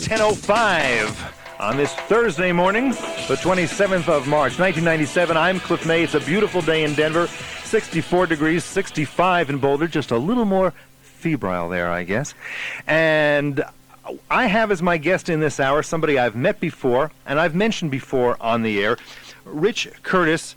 10:05 on this Thursday morning, the 27th of March, 1997. I'm Cliff May. It's a beautiful day in Denver. 64 degrees, 65 in Boulder. Just a little more febrile there, I guess. And I have as my guest in this hour somebody I've met before, and I've mentioned before on the air. Rich Curtis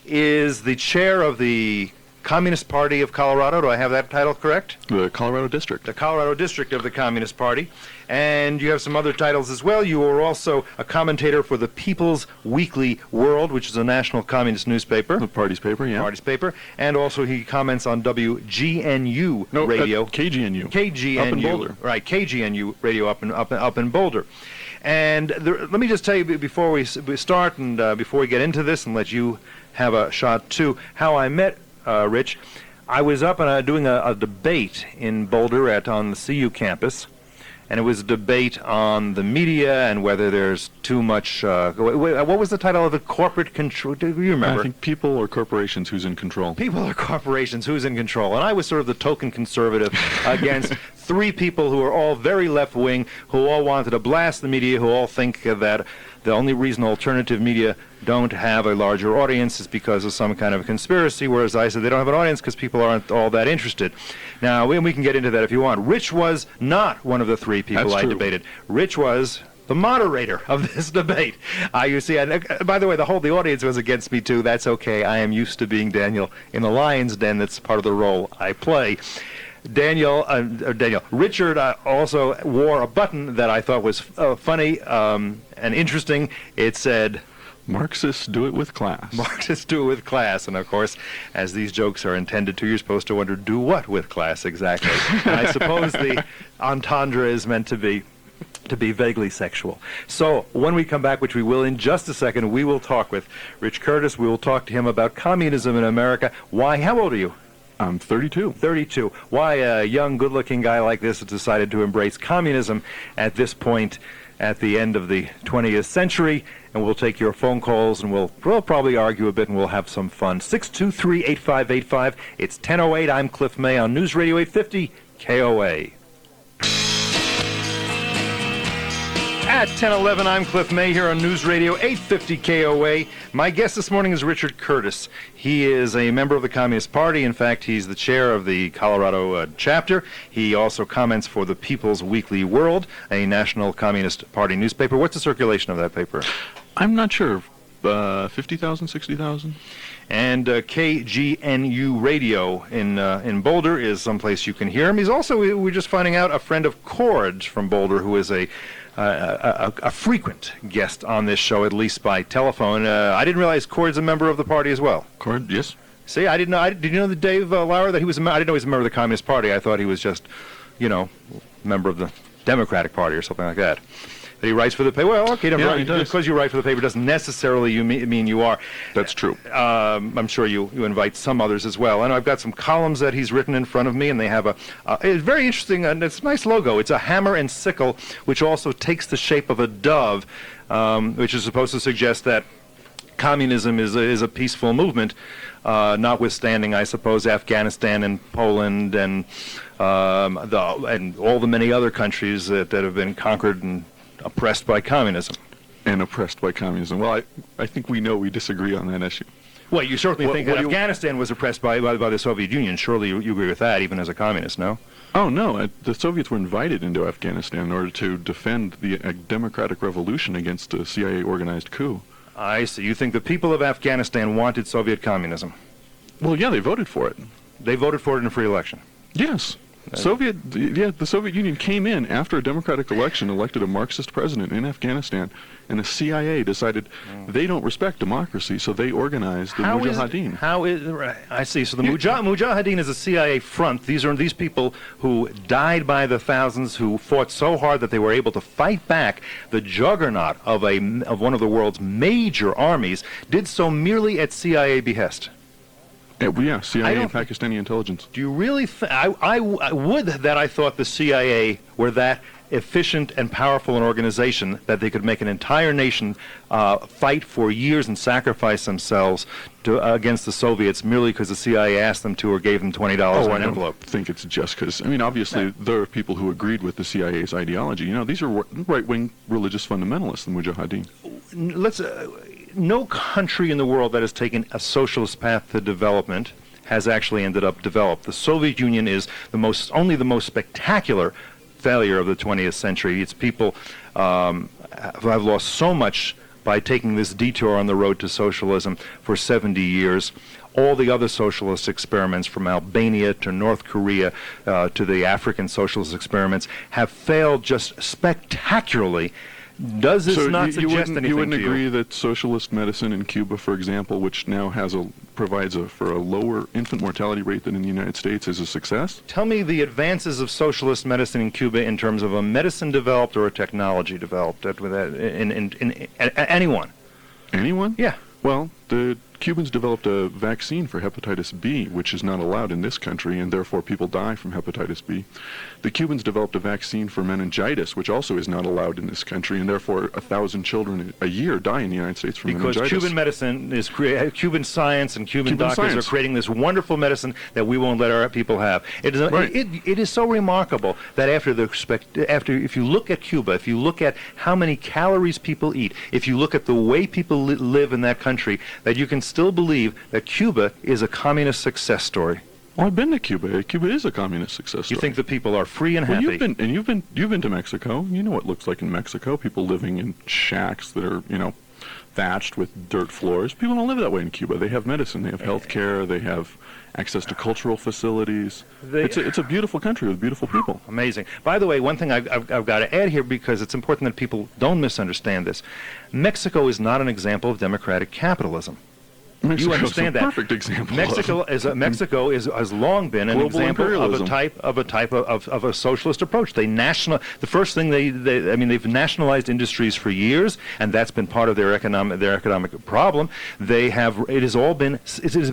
is the chair of the Communist Party of Colorado. Do I have that title correct? The Colorado District. The Colorado District of the Communist Party. And you have some other titles as well. You are also a commentator for the People's Weekly World, which is a national communist newspaper. The party's paper, yeah. Party's paper. And also he comments on WGNU radio. KGNU. KGNU. Up in Boulder. Right, KGNU radio up in Boulder. And let me just tell you before we start and before we get into this and let you have a shot too, how I met Rich. I was up and doing a debate in Boulder on the CU campus, and it was a debate on the media and whether there's too much. What was the title of the corporate control? Do you remember? I think people or corporations who's in control. People or corporations who's in control. And I was sort of the token conservative against three people who are all very left-wing, who all wanted to blast the media, who all think that the only reason alternative media don't have a larger audience is because of some kind of conspiracy, whereas I said they don't have an audience because people aren't all that interested. Now, we can get into that if you want. Rich was not one of the three people I debated. Rich was the moderator of this debate. You see, by the way, the audience was against me, too. That's okay. I am used to being Daniel in the lion's den. That's part of the role I play. Richard also wore a button that I thought was funny and interesting. It said, Marxists do it with class. Marxists do it with class. And, of course, as these jokes are intended to, you're supposed to wonder, do what with class exactly? And I suppose the entendre is meant to be vaguely sexual. So when we come back, which we will in just a second, we will talk with Rich Curtis. We will talk to him about communism in America. Why? How old are you? I'm 32. 32. Why a young, good-looking guy like this has decided to embrace communism at this point at the end of the 20th century. And we'll take your phone calls, and we'll probably argue a bit, and we'll have some fun. 623-8585. It's 10:08. I'm Cliff May on News Radio 850 KOA. At 10:11, I'm Cliff May here on News Radio 850 KOA. My guest this morning is Richard Curtis. He is a member of the Communist Party. In fact, he's the chair of the Colorado chapter. He also comments for the People's Weekly World, a national Communist Party newspaper. What's the circulation of that paper? I'm not sure. 50,000, 60,000? And KGNU radio in Boulder is someplace you can hear him. He's also, we're just finding out, a friend of Cord's from Boulder, who is a frequent guest on this show, at least by telephone. I didn't realize Cord's a member of the party as well. Cord, yes. See, I didn't know. Did you know that Dave Lauer, that he was I didn't know he was a member of the Communist Party. I thought he was just, member of the Democratic Party or something like that. That he writes for the paper. Well, okay, he does. Because you write for the paper doesn't necessarily mean you are. That's true. I'm sure you invite some others as well. And I've got some columns that he's written in front of me, and they have it's very interesting, and it's a nice logo. It's a hammer and sickle, which also takes the shape of a dove, which is supposed to suggest that communism is a peaceful movement, notwithstanding, I suppose, Afghanistan and Poland and all the many other countries that have been conquered and oppressed by communism. And oppressed by communism. Well, I think we know we disagree on that issue. Well, you certainly think that Afghanistan was oppressed by the Soviet Union. Surely you agree with that, even as a communist, no? Oh, no. The Soviets were invited into Afghanistan in order to defend the democratic revolution against a CIA-organized coup. I see. You think the people of Afghanistan wanted Soviet communism? Well, yeah, they voted for it. They voted for it in a free election? Yes. The Soviet Union came in after a democratic election, elected a Marxist president in Afghanistan, and the CIA decided they don't respect democracy, so they organized the Mujahideen. I see. So the Mujahideen is a CIA front. These are these people who died by the thousands, who fought so hard that they were able to fight back the juggernaut of one of the world's major armies, did so merely at CIA behest. Yeah, CIA and Pakistani intelligence. Do you really I would that I thought the CIA were that efficient and powerful an organization that they could make an entire nation fight for years and sacrifice themselves against the Soviets merely because the CIA asked them to or gave them $20 in an envelope. I don't think it's just because, I mean, obviously there are people who agreed with the CIA's ideology. You know, these are right-wing religious fundamentalists, the Mujahideen. No country in the world that has taken a socialist path to development has actually ended up developed. The Soviet Union is only the most spectacular failure of the 20th century. Its people have lost so much by taking this detour on the road to socialism for 70 years. All the other socialist experiments, from Albania to North Korea to the African socialist experiments, have failed just spectacularly. Does this not suggest anything to you? You wouldn't agree that socialist medicine in Cuba, for example, which now provides for a lower infant mortality rate than in the United States, is a success? Tell me the advances of socialist medicine in Cuba in terms of a medicine developed or a technology developed in anyone. Anyone? Yeah. Well, the Cubans developed a vaccine for hepatitis B, which is not allowed in this country, and therefore people die from hepatitis B. The Cubans developed a vaccine for meningitis, which also is not allowed in this country, and therefore 1,000 children a year die in the United States from meningitis. Because Cuban medicine is Cuban science and Cuban doctors are creating this wonderful medicine that we won't let our people have. It is so remarkable that if you look at Cuba, if you look at how many calories people eat, if you look at the way people live in that country, that you can still believe that Cuba is a communist success story. Well, I've been to Cuba. Cuba is a communist success story. You think the people are free and happy? You've been to Mexico. You know what it looks like in Mexico. People living in shacks that are, thatched with dirt floors. People don't live that way in Cuba. They have medicine. They have health care. They have access to cultural facilities. It's a beautiful country with beautiful people. Amazing. By the way, one thing I've got to add here, because it's important that people don't misunderstand this. Mexico is not an example of democratic capitalism. Mexico's you understand a that. Perfect example. Mexico has long been an example of a socialist approach. They've nationalized industries for years, and that's been part of their economic problem. It has been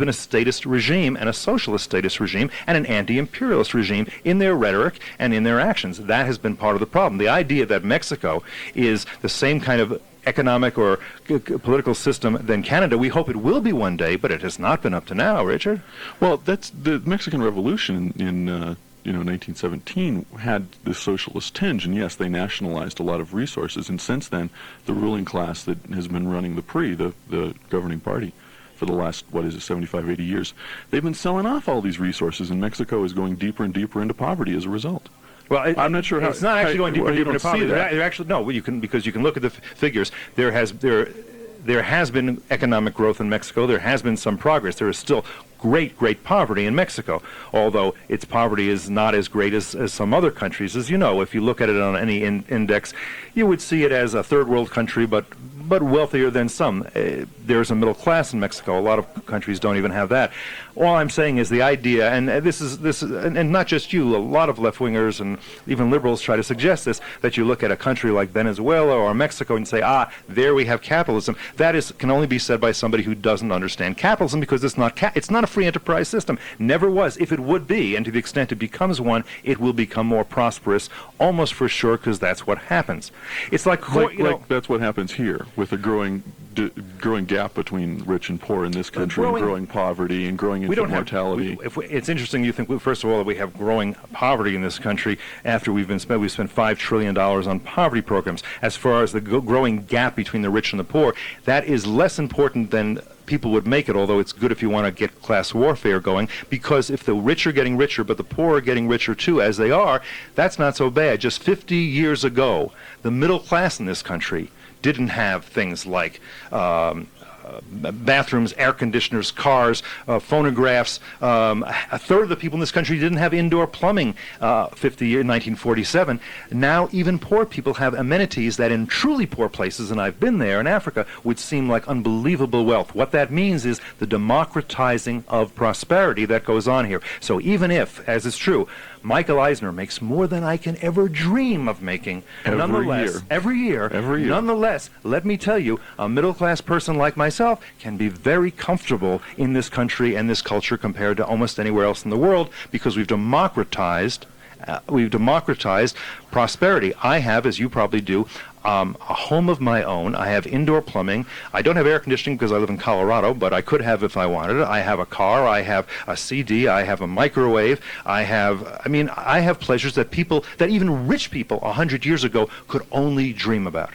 a statist regime and a socialist statist regime and an anti-imperialist regime in their rhetoric and in their actions. That has been part of the problem. The idea that Mexico is the same kind of economic or political system than Canada. We hope it will be one day, but it has not been up to now, Richard. Well, that's the Mexican Revolution in 1917 had this socialist tinge, and yes, they nationalized a lot of resources, and since then, the ruling class that has been running the governing party for the last, 75, 80 years, they've been selling off all these resources, and Mexico is going deeper and deper into poverty as a result. Well, I'm not sure how it's not actually going deeper and deeper into poverty. They're actually no. Because you can look at the figures. There has been economic growth in Mexico. There has been some progress. There is still great poverty in Mexico, although its poverty is not as great as some other countries. As you know, if you look at it on any index, you would see it as a third world country, but wealthier than some. There's a middle class in Mexico. A lot of countries don't even have that. All I'm saying is the idea, and this is, and not just you, a lot of left-wingers and even liberals try to suggest this, that you look at a country like Venezuela or Mexico and say, there we have capitalism. That can only be said by somebody who doesn't understand capitalism, because it's not a free enterprise system. Never was. If it would be, and to the extent it becomes one, it will become more prosperous, almost for sure, because that's what happens. It's like that's what happens here, with a growing gap between rich and poor in this country, and growing poverty and growing infant mortality. It's interesting. You think, first of all, that we have growing poverty in this country after we've spent $5 trillion on poverty programs. As far as the growing gap between the rich and the poor, that is less important than people would make it, although it's good if you want to get class warfare going, because if the rich are getting richer but the poor are getting richer too, as they are, that's not so bad. Just 50 years ago, the middle class in this country didn't have things like bathrooms, air conditioners, cars, phonographs. A third of the people in this country didn't have indoor plumbing 1947. Now even poor people have amenities that in truly poor places, and I've been there in Africa, would seem like unbelievable wealth. What that means is the democratizing of prosperity that goes on here. So even if, as is true, Michael Eisner makes more than I can ever dream of making. Every year. Nonetheless, let me tell you, a middle-class person like myself can be very comfortable in this country and this culture compared to almost anywhere else in the world, because we've democratized we've democratized prosperity. I have, as you probably do, a home of my own. I have indoor plumbing. I don't have air conditioning because I live in Colorado, but I could have if I wanted it. I have a car. I have a CD. I have a microwave. I have pleasures that even rich people 100 years ago could only dream about.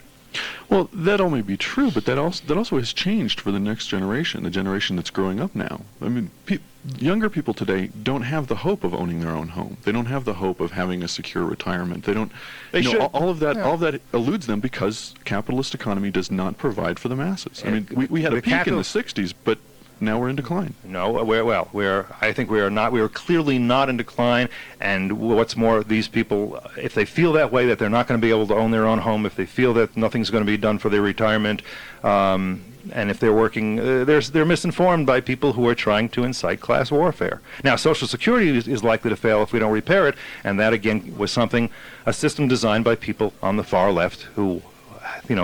Well, that all may be true, but that also has changed for the next generation, the generation that's growing up now. I mean, younger people today don't have the hope of owning their own home. They don't have the hope of having a secure retirement. They don't. All of that eludes them because capitalist economy does not provide for the masses. I mean, we had a peak in the '60s, but now we're in decline. No, I think we are not. We are clearly not in decline. And what's more, these people, if they feel that way, that they're not going to be able to own their own home, if they feel that nothing's going to be done for their retirement, and if they're working, they're misinformed by people who are trying to incite class warfare. Now, Social Security is likely to fail if we don't repair it, and that again was a system designed by people on the far left who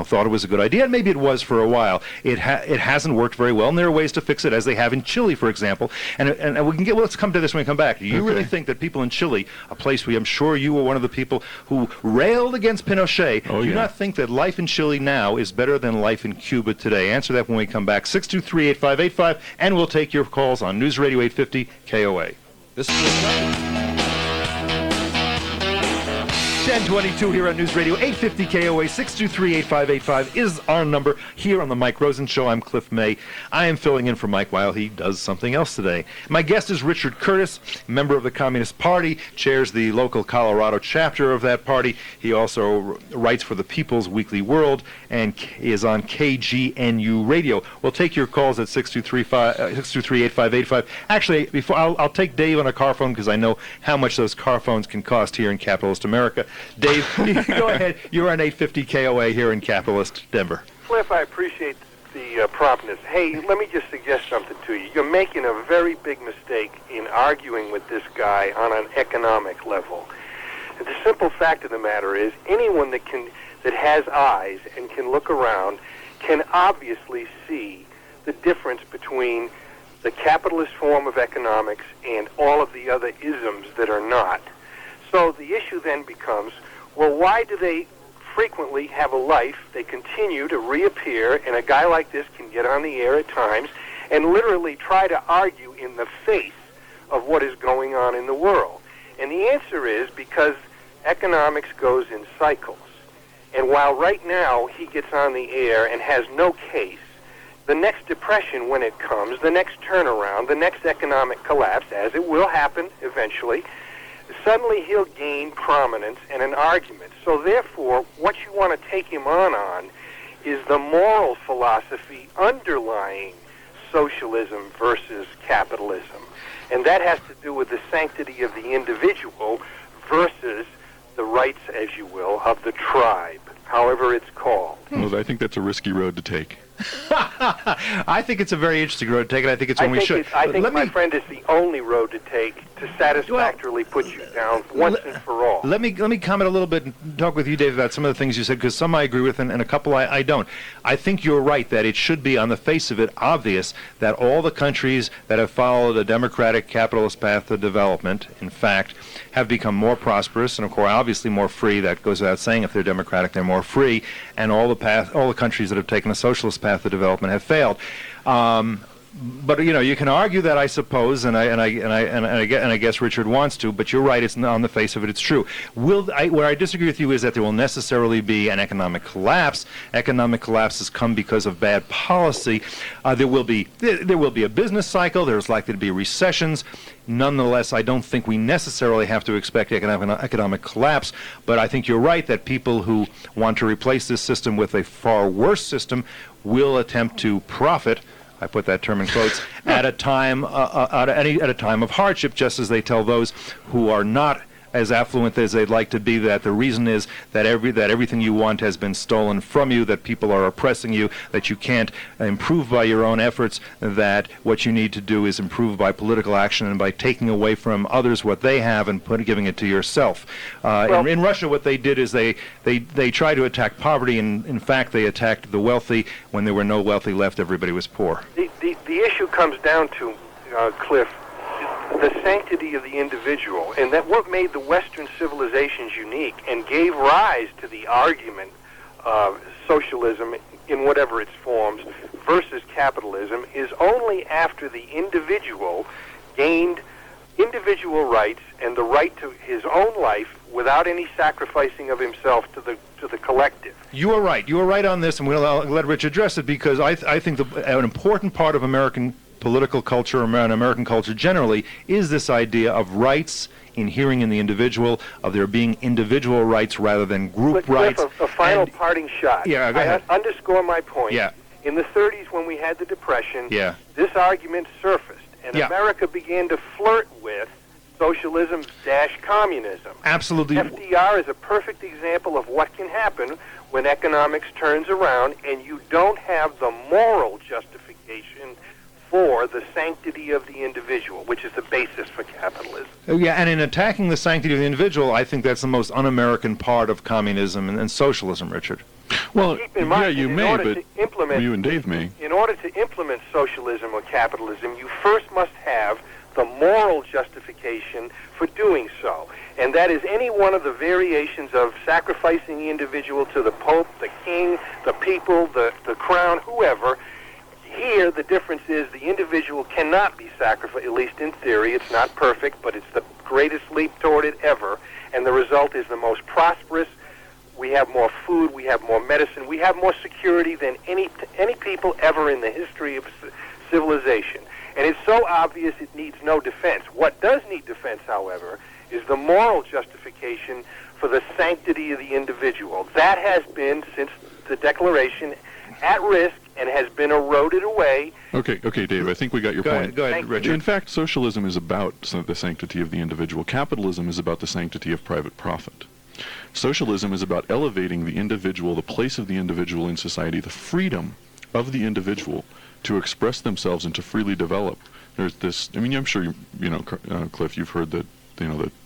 thought it was a good idea, and maybe it was for a while. It hasn't worked very well, and there are ways to fix it, as they have in Chile, for example. And let's come to this when we come back. Do you really think that people in Chile, a place where I'm sure you were one of the people who railed against Pinochet, do you not think that life in Chile now is better than life in Cuba today? Answer that when we come back. 623-8585, and we'll take your calls on News Radio 850 KOA. This is 1022 here on News Radio 850 KOA. 623-8585 is our number here on the Mike Rosen Show. I'm Cliff May. I am filling in for Mike while he does something else today. My guest is Richard Curtis, member of the Communist Party, chairs the local Colorado chapter of that party. He also writes for the People's Weekly World and is on KGNU Radio. We'll take your calls at 623-8585. Actually, before I'll take Dave on a car phone because I know how much those car phones can cost here in capitalist America. Dave, go ahead. You're on 850 KOA here in capitalist Denver. Cliff, I appreciate the promptness. Hey, let me just suggest something to you. You're making a very big mistake in arguing with this guy on an economic level. The simple fact of the matter is anyone that has eyes and can look around can obviously see the difference between the capitalist form of economics and all of the other isms that are not. So the issue then becomes, well, why do they frequently have a life? They continue to reappear, and a guy like this can get on the air at times and literally try to argue in the face of what is going on in the world. And the answer is because economics goes in cycles. And while right now he gets on the air and has no case, the next depression when it comes, the next turnaround, the next economic collapse, as it will happen eventually, suddenly he'll gain prominence and an argument. So therefore, what you want to take him on is the moral philosophy underlying socialism versus capitalism. And that has to do with the sanctity of the individual versus the rights, as you will, of the tribe, however it's called. Well, I think that's a risky road to take. I think it's a very interesting road to take, and I think it's one we should. I think, my friend, it's the only road to take to satisfactorily put you down once and for all. Let me comment a little bit and talk with you, Dave, about some of the things you said, because some I agree with and a couple I don't. I think you're right that it should be, on the face of it, obvious that all the countries that have followed a democratic capitalist path to development, in fact, have become more prosperous and, of course, obviously more free. That goes without saying. If they're democratic, they're more free. And all the countries that have taken a socialist path to development have failed. But you can argue that, I suppose, and I guess Richard wants to. But you're right; it's on the face of it, it's true. Where I disagree with you is that there will necessarily be an economic collapse. Economic collapses come because of bad policy. There will be a business cycle. There's likely to be recessions. Nonetheless, I don't think we necessarily have to expect economic collapse. But I think you're right that people who want to replace this system with a far worse system will attempt to profit, I put that term in quotes, at a time of hardship, just as they tell those who are not as affluent as they'd like to be that the reason is that everything you want has been stolen from you, that people are oppressing you, that you can't improve by your own efforts, that what you need to do is improve by political action and by taking away from others what they have and giving it to yourself. In Russia, what they did is they tried to attack poverty, and in fact they attacked the wealthy. When there were no wealthy left, everybody was poor. The issue comes down to, Cliff, the sanctity of the individual, and that what made the Western civilizations unique and gave rise to the argument of socialism in whatever its forms versus capitalism is only after the individual gained individual rights and the right to his own life without any sacrificing of himself to the collective. You are right. You are right on this, and we'll let Rich address it, because I think an important part of American political culture and American culture generally is this idea of rights inhering in the individual, of there being individual rights rather than group rights. A final parting shot. Yeah, go ahead. Underscore my point. Yeah. In the 30s, when we had the Depression, Yeah. this argument surfaced, and Yeah. America began to flirt with socialism-communism. Absolutely. FDR is a perfect example of what can happen when economics turns around and you don't have the moral justification for the sanctity of the individual, which is the basis for capitalism. Yeah, and in attacking the sanctity of the individual, I think that's the most un-American part of communism and socialism, Richard. Well, Keep in mind, yeah, you in may, order but to implement, you and Dave may. In order to implement socialism or capitalism, you first must have the moral justification for doing so. And that is any one of the variations of sacrificing the individual to the Pope, the King, the people, the crown, whoever. Here, the difference is the individual cannot be sacrificed, at least in theory. It's not perfect, but it's the greatest leap toward it ever. And the result is the most prosperous. We have more food, we have more medicine, we have more security than any people ever in the history of civilization. And it's so obvious it needs no defense. What does need defense, however, is the moral justification for the sanctity of the individual. That has been, since the Declaration, at risk and has been eroded away. Okay, Dave, I think we got your point. Go ahead, Richard. In fact, socialism is about the sanctity of the individual. Capitalism is about the sanctity of private profit. Socialism is about elevating the individual, the place of the individual in society, the freedom of the individual to express themselves and to freely develop. There's this, I mean, I'm sure you know, Cliff, you've heard the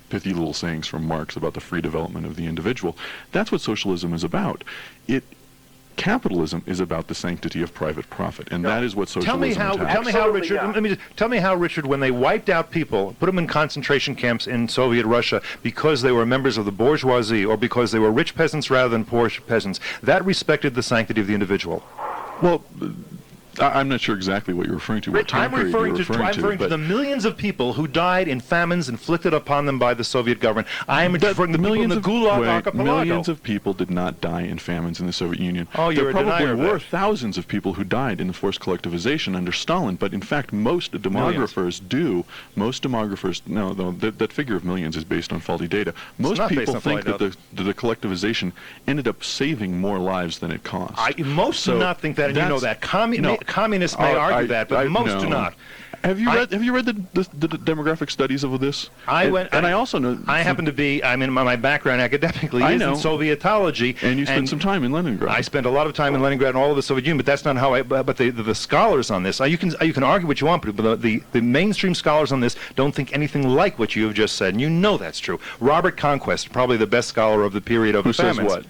pithy little sayings from Marx about the free development of the individual. That's what socialism is about. Capitalism is about the sanctity of private profit, and that is what socialism attacks. Tell me how, Richard, when they wiped out people, put them in concentration camps in Soviet Russia because they were members of the bourgeoisie or because they were rich peasants rather than poor peasants, that respected the sanctity of the individual. Well, I'm not sure exactly what you're referring to. I'm referring to the millions of people who died in famines inflicted upon them by the Soviet government. I am referring to the people in the Gulag Archipelago. Millions of people did not die in famines in the Soviet Union. Oh, you're a denier of that. There probably were thousands of people who died in the forced collectivization under Stalin, but in fact most demographers that figure of millions is based on faulty data. Most people think that the collectivization ended up saving more lives than it cost. Most do not think that, and you know that. Communists may argue that, but most do not. Have you read the demographic studies of this? I also know. I happen to be. I'm in my background academically is in Sovietology, and you spent some time in Leningrad. I spent a lot of time in Leningrad and all of the Soviet Union, but that's not how I. But the scholars on this, you can argue what you want, but the mainstream scholars on this don't think anything like what you have just said, and you know that's true. Robert Conquest, probably the best scholar of the period of the famines. Who says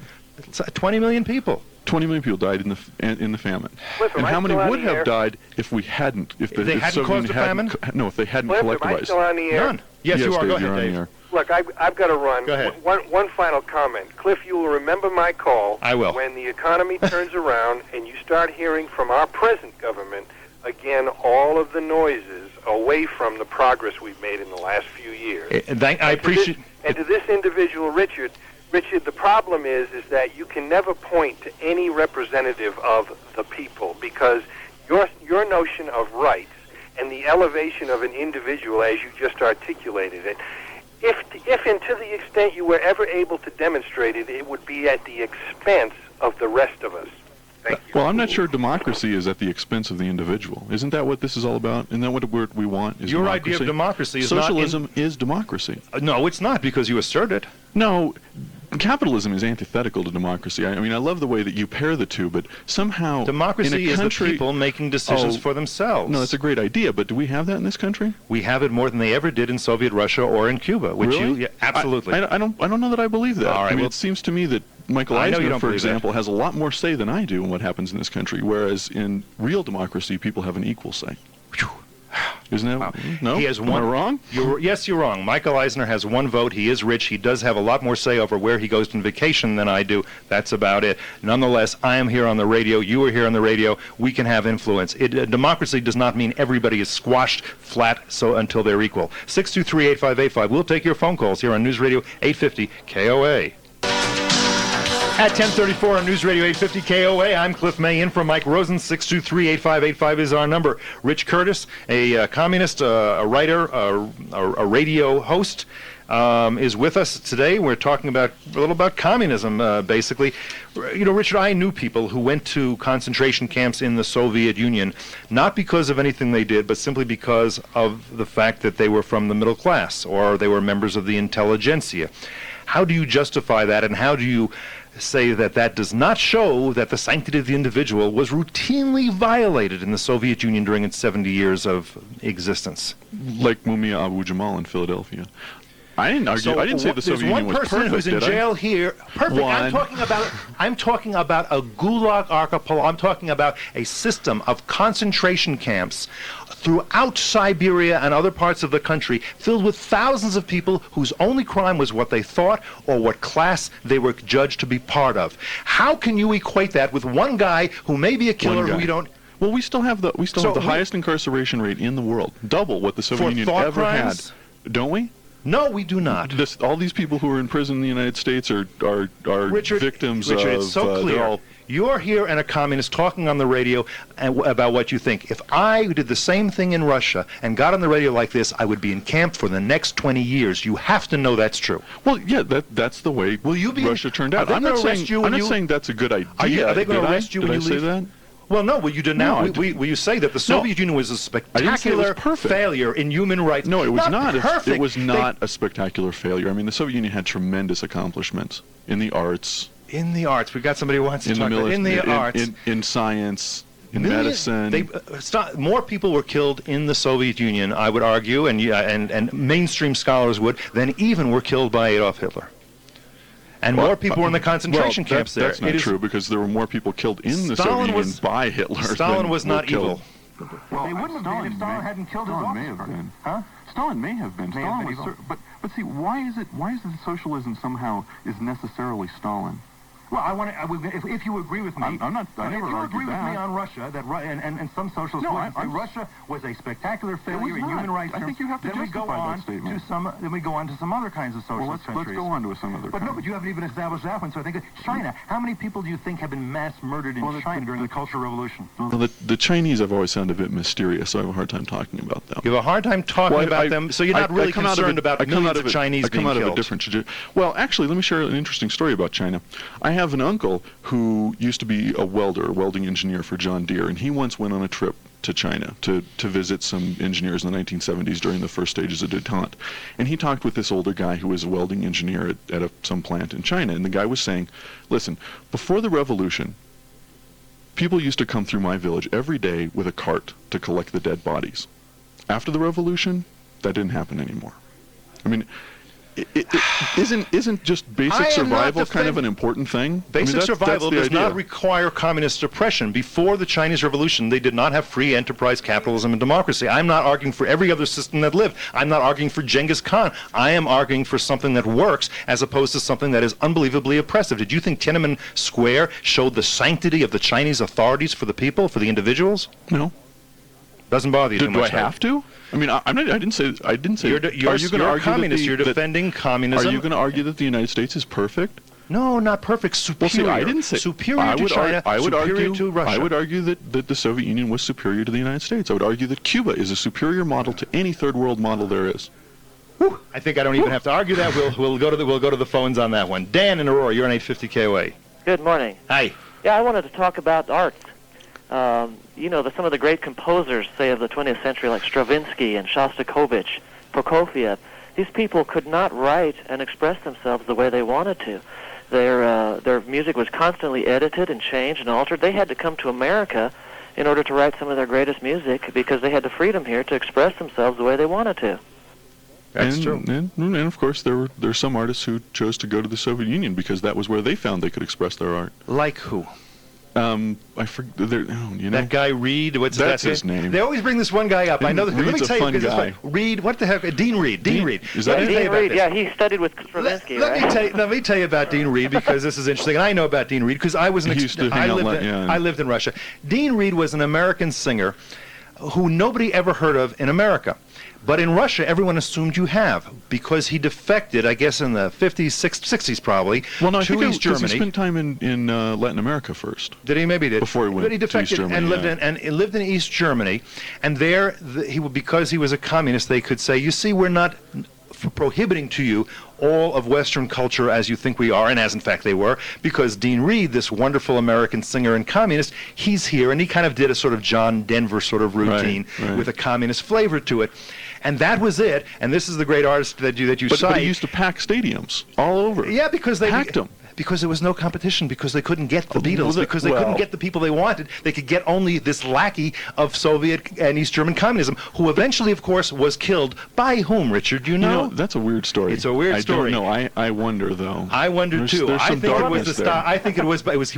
what? 20 million people. 20 million people died in the famine. Cliff, and how many would have died if we hadn't? If they hadn't caused the famine? No, if they hadn't Cliff, collectivized. Am I still on the air? None. Yes, you are. Go ahead, Dave. Look, I've got to run. Go ahead. One final comment. Cliff, you will remember my call. I will. When the economy turns around and you start hearing from our present government, again, all of the noises away from the progress we've made in the last few years. I appreciate. And to this individual, Richard, the problem is that you can never point to any representative of the people because your notion of rights and the elevation of an individual, as you just articulated it, if and to the extent you were ever able to demonstrate it, it would be at the expense of the rest of us. Thank you. Well, I'm not sure democracy is at the expense of the individual. Isn't that what this is all about? Isn't that what we want? Is your democracy? idea of democracy is socialism is democracy. No, it's not because you assert it. No. Capitalism is antithetical to democracy. I mean, I love the way that you pair the two, but somehow democracy is the people making decisions for themselves. No, that's a great idea, but do we have that in this country? We have it more than they ever did in Soviet Russia or in Cuba. Which really? Absolutely. I don't know that I believe that. All right, I mean, it seems to me that Michael Eisner, for example, has a lot more say than I do in what happens in this country, whereas in real democracy, people have an equal say. Isn't that no? He has Am one. I wrong? Yes, you're wrong. Michael Eisner has one vote. He is rich. He does have a lot more say over where he goes on vacation than I do. That's about it. Nonetheless, I am here on the radio. You are here on the radio. We can have influence. Democracy does not mean everybody is squashed flat until they're equal. 623-8585. We'll take your phone calls here on News Radio 850 KOA. At 10:34 on News Radio 850 KOA, I'm Cliff May in for Mike Rosen. 623-8585 is our number. Rich Curtis, a communist, a writer, a radio host, is with us today. We're talking a little about communism, basically. You know, Richard, I knew people who went to concentration camps in the Soviet Union, not because of anything they did, but simply because of the fact that they were from the middle class or they were members of the intelligentsia. How do you justify that, and how do you say that does not show that the sanctity of the individual was routinely violated in the Soviet Union during its 70 years of existence? Like Mumia Abu-Jamal in Philadelphia. I didn't argue. I didn't say the Soviet Union was perfect. There's one person who's in jail here. Perfect. One. I'm talking about a Gulag archipelago. I'm talking about a system of concentration camps throughout Siberia and other parts of the country, filled with thousands of people whose only crime was what they thought or what class they were judged to be part of. How can you equate that with one guy who may be a killer who you don't? Well, we still have the highest incarceration rate in the world, double what the Soviet Union ever had, don't we? No, we do not. All these people who are in prison in the United States are victims of... Richard, it's so clear. You're here and a communist talking on the radio about what you think. If I did the same thing in Russia and got on the radio like this, I would be in camp for the next 20 years. You have to know that's true. Well, yeah, that's the way Russia turned out. I'm not saying that's a good idea. Are they going to arrest you when you leave? Did I say that? Well, no, you did not. Will you say that the Soviet Union was a spectacular failure in human rights? No, it was not. Perfect. It was not a spectacular failure. I mean, the Soviet Union had tremendous accomplishments in the arts. In the arts. We've got somebody who wants to talk about in the arts. In science, in medicine. More people were killed in the Soviet Union, I would argue, and mainstream scholars would, than even were killed by Adolf Hitler. And more people were in the concentration camps there. That's not true, because there were more people killed in the Soviet Union by Hitler. Stalin was not evil. Well, they wouldn't have been if Stalin hadn't killed his offspring. May have been. Huh? Stalin may have been. But see, why is it that socialism somehow is necessarily Stalin? Well, if you agree with me, I never if you agree with that. me on Russia, and some socialists would say Russia was a spectacular failure in human rights terms, I think you have to justify that statement. Then we go on to some other kinds of socialist countries. Let's go on to some other. But no, but you haven't even established that one. So I think that China. How many people do you think have been mass murdered in China during the Cultural Revolution? Well, the Chinese I've always found a bit mysterious, so I have a hard time talking about them. You have a hard time talking about them, so you're not really concerned about millions of Chinese being killed. I come out of a different trajectory. Well, actually, let me share an interesting story about China. I have an uncle who used to be a welding engineer for John Deere, and he once went on a trip to China to visit some engineers in the 1970s during the first stages of detente. And he talked with this older guy who was a welding engineer at some plant in China, and the guy was saying, listen, before the revolution, people used to come through my village every day with a cart to collect the dead bodies. After the revolution, that didn't happen anymore. I mean, isn't just basic survival kind of an important thing? Basic survival does not require communist oppression. Before the Chinese Revolution, they did not have free enterprise capitalism and democracy. I'm not arguing for every other system that lived. I'm not arguing for Genghis Khan. I am arguing for something that works as opposed to something that is unbelievably oppressive. Did you think Tiananmen Square showed the sanctity of the Chinese authorities for the people, for the individuals? No. Doesn't bother you too much. Do I have to? I mean, I didn't say. You're a communist. You're defending communism. Are you going to argue that the United States is perfect? No, not perfect. Superior. Well, see, I didn't say superior to China. Superior to Russia. I would argue that the Soviet Union was superior to the United States. I would argue that Cuba is a superior model to any third world model there is. Whew. I think I don't even have to argue that. We'll go to the phones on that one. Dan in Aurora, you're on 850 KOA. Good morning. Hi. Yeah, I wanted to talk about art. Some of the great composers, say, of the 20th century, like Stravinsky and Shostakovich, Prokofiev, these people could not write and express themselves the way they wanted to. Their music was constantly edited and changed and altered. They had to come to America in order to write some of their greatest music because they had the freedom here to express themselves the way they wanted to. That's true. And of course, there are some artists who chose to go to the Soviet Union because that was where they found they could express their art. Like who? I forget. That guy Reed. That's his name. They always bring this one guy up. I know. Let me Reed's tell you, a fun guy. Reed. What the heck? Dean Reed. Dean Reed. Is that Dean Reed? Yeah, he studied with Stravinsky. Let me tell you about Dean Reed, because this is interesting, and I know about Dean Reed because I was I lived in Russia. Dean Reed was an American singer who nobody ever heard of in America. But in Russia, everyone assumed you have, because he defected, I guess, in the 50s, 60s probably, to East Germany. He spent time in Latin America first. Did he? Maybe he did. Before he went but he defected to East Germany, and lived in East Germany, and there, because he was a communist, they could say, you see, we're not prohibiting to you all of Western culture as you think we are, and as in fact they were, because Dean Reed, this wonderful American singer and communist, he's here, and he kind of did a sort of John Denver sort of routine with a communist flavor to it. And that was it. And this is the great artist that you cite. But he used to pack stadiums all over. Yeah, because they packed them. Because there was no competition, because they couldn't get the Beatles, because they couldn't get the people they wanted. They could get only this lackey of Soviet and East German communism, who eventually, of course, was killed. By whom, Richard? Do you know? That's a weird story. It's a weird story. I don't know. I wonder, though. I wonder, too. There's some darkness there. I think he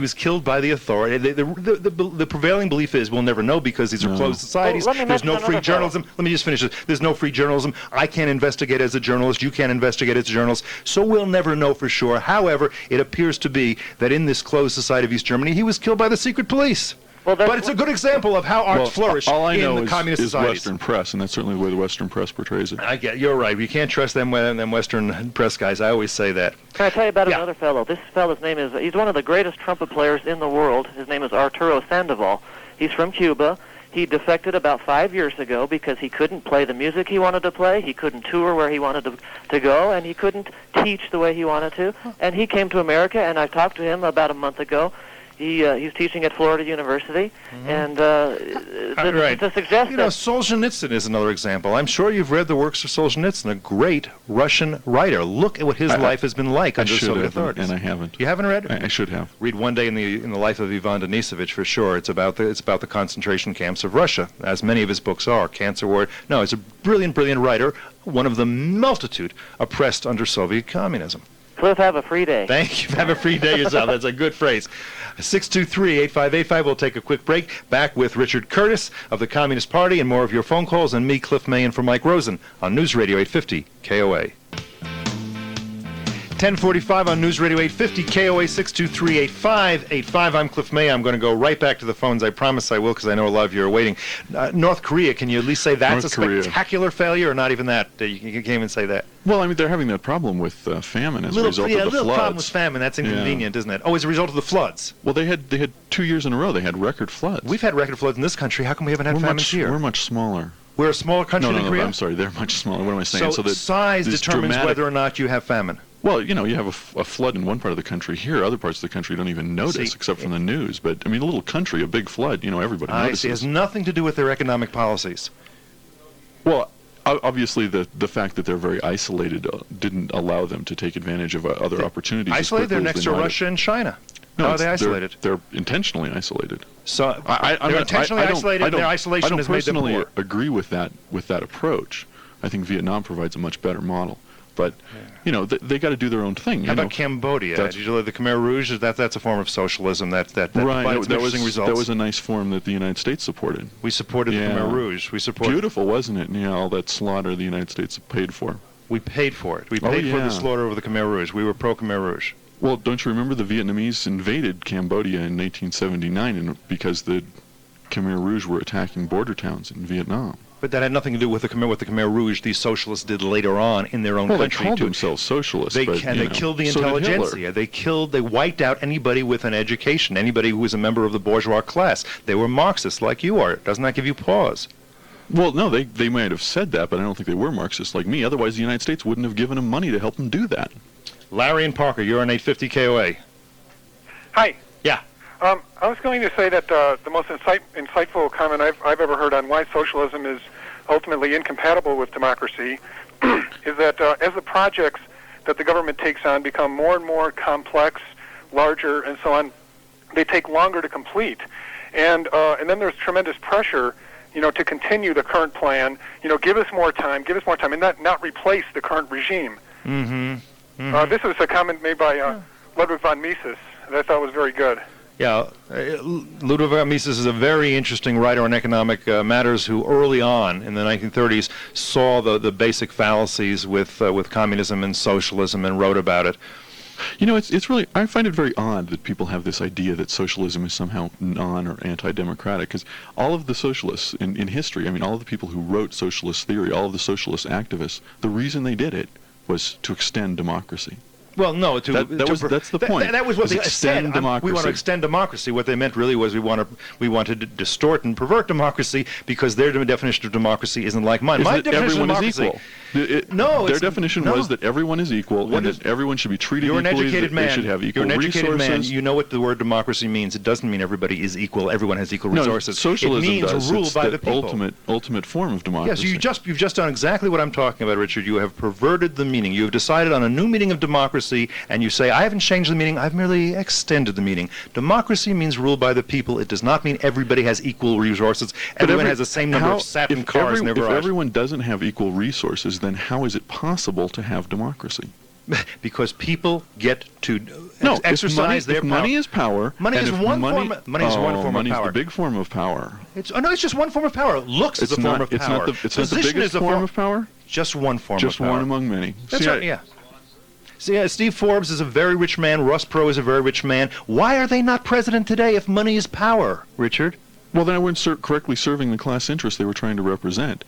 was killed by the authority. The prevailing belief is we'll never know, because these are closed societies. There's no free journalism. Let me just finish this. There's no free journalism. I can't investigate as a journalist. You can't investigate as a journalist. So we'll never know for sure. However, it appears to be that in this closed society of East Germany, he was killed by the secret police. But it's a good example of how art flourished in the communist societies. All I know is Western press, and that's certainly the way the Western press portrays it. You're right. You can't trust them Western press guys. I always say that. Can I tell you about another fellow? This fellow's name he's one of the greatest trumpet players in the world. His name is Arturo Sandoval. He's from Cuba. He defected about 5 years ago because he couldn't play the music he wanted to play, he couldn't tour where he wanted to go, and he couldn't teach the way he wanted to. And he came to America, and I talked to him about a month ago. He's teaching at Florida University, and to suggest Solzhenitsyn is another example. I'm sure you've read the works of Solzhenitsyn, a great Russian writer. Look at what his life has been like under Soviet authorities. And I haven't. You haven't read it? I should have. Read One Day in the Life of Ivan Denisovich for sure. It's about the concentration camps of Russia, as many of his books are. Cancer Ward. No, he's a brilliant writer. One of the multitude oppressed under Soviet communism. Cliff, have a free day. Thank you. Have a free day yourself. That's a good phrase. 623-8585. We'll take a quick break. Back with Richard Curtis of the Communist Party and more of your phone calls, and me, Cliff May, and for Mike Rosen on News Radio 850 KOA. 1045 on News Radio 850 KOA 623-8585. I'm Cliff May. I'm going to go right back to the phones. I promise I will, because I know a lot of you are waiting. North Korea, can you at least say that's spectacular failure, or not even that? You can't even say that. Well, I mean, they're having that problem with famine as a result of the floods. A little problem with famine. That's inconvenient, isn't it? Oh, as a result of the floods. Well, they had 2 years in a row. They had record floods. We've had record floods in this country. How come we haven't had famines here? We're much smaller. We're a smaller country than Korea? No, I'm sorry. They're much smaller. What am I saying? So that size determines whether or not you have famine. Well, you have a flood in one part of the country here. Other parts of the country don't even notice, except from the news. But, I mean, a little country, a big flood, everybody notices. I see. It has nothing to do with their economic policies. Well, obviously, the fact that they're very isolated didn't allow them to take advantage of other opportunities. Isolated? They're next to Russia and China. No, how are they isolated? They're intentionally isolated. So they're intentionally isolated, and their isolation has made them poor. I don't personally agree with that approach. I think Vietnam provides a much better model. But, they got to do their own thing. How about Cambodia? Did you know the Khmer Rouge? That's a form of socialism that provides interesting results. That was a nice form that the United States supported. We supported the Khmer Rouge. Beautiful, wasn't it? Yeah, all that slaughter the United States paid for. We paid for it. We paid for the slaughter of the Khmer Rouge. We were pro-Khmer Rouge. Well, don't you remember the Vietnamese invaded Cambodia in 1879 because the Khmer Rouge were attacking border towns in Vietnam? But that had nothing to do with the Khmer Rouge. These socialists did later on in their own country. They called themselves socialists. They killed the intelligentsia. They wiped out anybody with an education, anybody who was a member of the bourgeois class. They were Marxists like you are. Doesn't that give you pause? Well, no, they might have said that, but I don't think they were Marxists like me. Otherwise, the United States wouldn't have given them money to help them do that. Larry and Parker, you're on 850 KOA. Hi. Yeah. I was going to say that the most insightful comment I've ever heard on why socialism is ultimately incompatible with democracy is that as the projects that the government takes on become more and more complex, larger, and so on, they take longer to complete. And then there's tremendous pressure, to continue the current plan, give us more time, and not replace the current regime. Mm-hmm. Mm-hmm. This was a comment made by Ludwig von Mises that I thought was very good. Yeah, Ludovic Mises is a very interesting writer on economic matters who early on in the 1930s saw the basic fallacies with communism and socialism and wrote about it. You know, it's really, I find it very odd that people have this idea that socialism is somehow non- or anti-democratic, because all of the socialists in history, I mean, all of the people who wrote socialist theory, all of the socialist activists, the reason they did it was to extend democracy. Well, no, that's the point. That was what they said. Democracy. We want to extend democracy. What they meant really was we want to distort and pervert democracy because their definition of democracy isn't like mine. My definition of democracy. Their definition was that everyone is equal and that everyone should be treated equally. You're an educated man. They should have equal You're an educated resources. man. You know what the word democracy means. It doesn't mean everybody is equal. Everyone has equal resources. Socialism it means does. rule it's by the people. ultimate form of democracy. Yes, you've just done exactly what I'm talking about, Richard. You have perverted the meaning. You have decided on a new meaning of democracy, and you say, I haven't changed the meaning, I've merely extended the meaning. Democracy means rule by the people. It does not mean everybody has equal resources. Everyone has the same number of Saturn cars in their garage. If everyone doesn't have equal resources, then how is it possible to have democracy? Because people get to exercise their power. Money is power. Money is one form of power. Money is the big form of power. It's just one form of power. Looks is a form of power. It's not the biggest form of power? Just one form of power. Just one among many. That's right, yeah. See, Steve Forbes is a very rich man. Ross Perot is a very rich man. Why are they not president today if money is power, Richard? Well, then I weren't correctly serving the class interest they were trying to represent.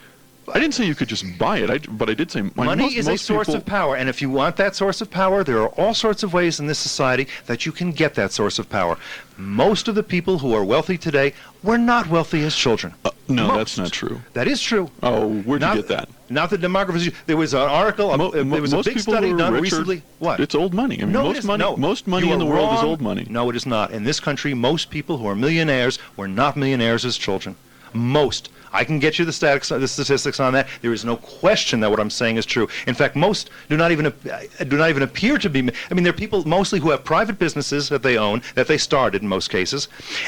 I didn't say you could just buy it, but I did say money is a source of power, and if you want that source of power, there are all sorts of ways in this society that you can get that source of power. Most of the people who are wealthy today were not wealthy as children. No, that's not true. That is true. Oh, where'd you get that? Not the demographers. There was an article. There was a big study done recently. What? It's old money. I mean, most money in the world is old money. No, it is not. In this country, most people who are millionaires were not millionaires as children. Most. I can get you the statistics on that. There is no question that what I'm saying is true. In fact, most do not even appear to be. I mean, they're people mostly who have private businesses that they own, that they started in most cases,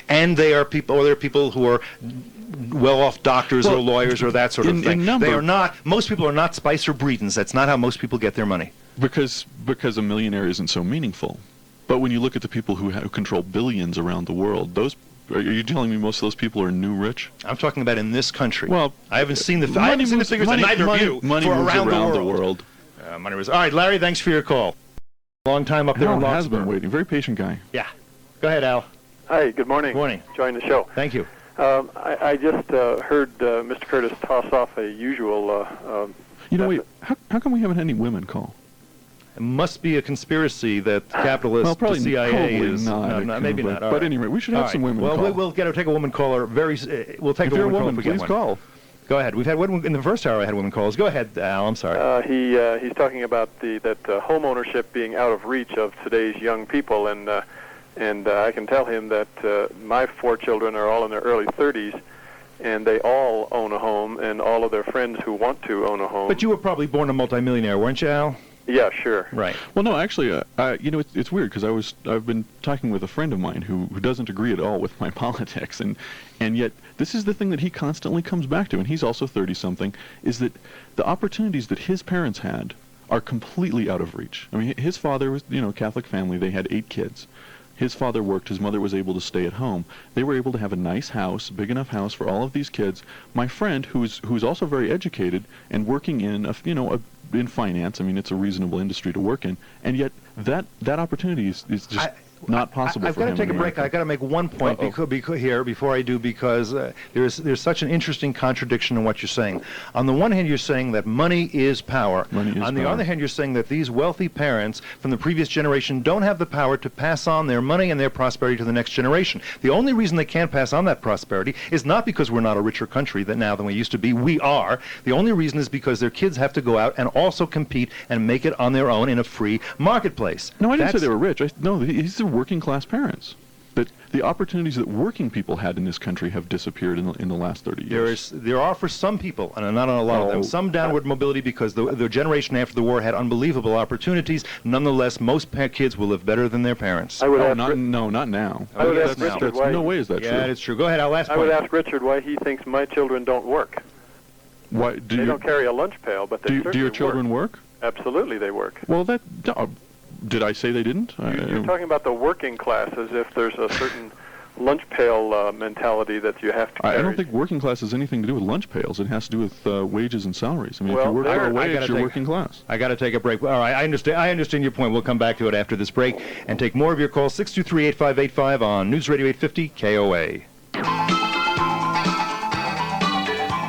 and they're people who are well-off doctors or lawyers or that sort of thing. They are not. Most people are not Spicer Bredens. That's not how most people get their money. Because a millionaire isn't so meaningful. But when you look at the people who control billions around the world, are you telling me most of those people are new rich? I'm talking about in this country. Well, I haven't seen the figures, and neither of you, money for moves around the world. Money was. All right, Larry, thanks for your call. Long time up there in Al has been waiting. Very patient guy. Yeah. Go ahead, Al. Hi, good morning. Good morning. Enjoying the show. Thank you. I just heard Mr. Curtis toss off a usual... wait, how come we haven't had any women call? It must be a conspiracy that capitalists, the CIA is... not. Maybe not. But anyway, we should have some women call. Well, we'll take a woman caller. We'll take a woman call if we get one. Please call. Go ahead. We've had women in the first hour. I had women calls. Go ahead, Al. I'm sorry. He's talking about that home ownership being out of reach of today's young people, and I can tell him that my 4 children are all in their early 30s, and they all own a home, and all of their friends who want to own a home. But you were probably born a multimillionaire, weren't you, Al? Yeah, sure. Right. Well, no, actually, it's weird because I've been talking with a friend of mine who doesn't agree at all with my politics, and yet this is the thing that he constantly comes back to, and he's also 30-something, is that the opportunities that his parents had are completely out of reach. I mean, his father was, Catholic family. They had 8 kids. His father worked. His mother was able to stay at home. They were able to have a nice house, big enough house for all of these kids. My friend, who's also very educated and working in in finance. I mean, it's a reasonable industry to work in, and yet that opportunity is just not possible. I've got to take a break. I've got to make one point before I do, because there's such an interesting contradiction in what you're saying. On the one hand, you're saying that money is power. On the other hand, you're saying that these wealthy parents from the previous generation don't have the power to pass on their money and their prosperity to the next generation. The only reason they can't pass on that prosperity is not because we're not a richer country than we used to be. We are. The only reason is because their kids have to go out and also compete and make it on their own in a free marketplace. No, I didn't say they were rich. These are working class parents. That the opportunities that working people had in this country have disappeared in the last 30 years. There are for some people, and not on a lot of them, some downward mobility because the generation after the war had unbelievable opportunities. Nonetheless, most kids will live better than their parents. Not now. I would ask Richard why. No way is that true. Yeah, it's true. Go ahead, last point. I would ask Richard why he thinks my children don't work. Why they don't carry a lunch pail, but they do your children work? Absolutely, they work. Well, Did I say they didn't? You're talking about the working class as if there's a certain lunch pail mentality that you have to carry. I don't think working class has anything to do with lunch pails. It has to do with wages and salaries. I mean, Well, if you work for a wage, you're take- working class. I got to take a break. All right, I understand your point. We'll come back to it after this break and take more of your calls. 623-8585 on News Radio 850 KOA.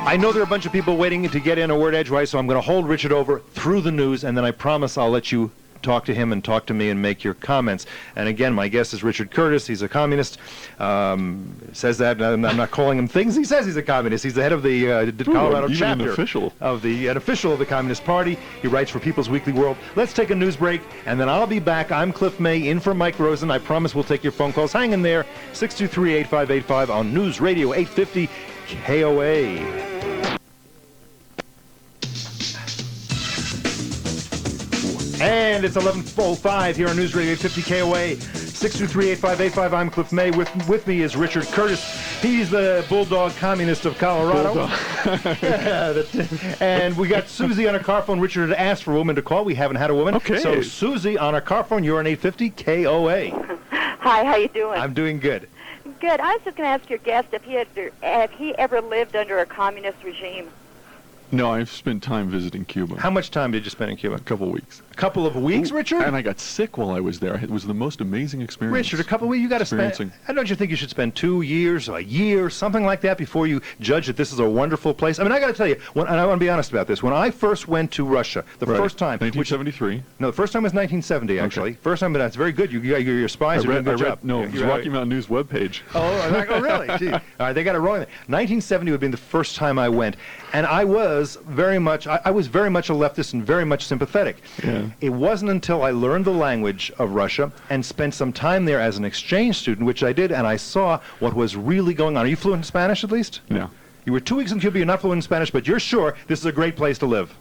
I know there are a bunch of people waiting to get in a word edgewise, so I'm going to hold Richard over through the news, and then I promise I'll let you talk to him and talk to me and make your comments. And again, my guest is Richard Curtis. He's a communist. Says that. I'm not calling him things. He says he's a communist. He's the head of the Colorado even chapter an official of an official of the Communist Party. He writes for People's Weekly World. Let's take a news break, and then I'll be back. I'm Cliff May, in for Mike Rosen. I promise we'll take your phone calls. Hang in there. 623-8585 on News Radio 850 KOA. And it's 11:05 here on News Radio 850 KOA. 623-8585. I'm Cliff May. With me is Richard Curtis. He's the Bulldog Communist of Colorado. And we got Susie on a car phone. Richard had asked for a woman to call. We haven't had a woman. Okay. So Susie on a car phone. You're on 850 KOA. Hi, how you doing? I'm doing good. Good. I was just going to ask your guest if he ever lived under a communist regime. No, I've spent time visiting Cuba. How much time did you spend in Cuba? A couple of weeks. A couple of weeks, Richard? And I got sick while I was there. It was the most amazing experience. Richard, a couple of weeks, you got to spend. Don't you think you should spend 2 years, a year, something like that, before you judge that this is a wonderful place? I mean, I got to tell you, and I want to be honest about this. When I first went to Russia, the first time, 1973. No, the first time was 1970. Actually, first time, but that's very good. Your spies are doing a good job. No, it was Rocky Mountain News webpage. Oh, really? Gee. All right, they got it wrong. 1970 would have been the first time I went, and I was very much a leftist and very much sympathetic. Yeah. It wasn't until I learned the language of Russia and spent some time there as an exchange student, which I did, and I saw what was really going on. Are you fluent in Spanish, at least? No. You were 2 weeks in Cuba. You're not fluent in Spanish, but you're sure this is a great place to live.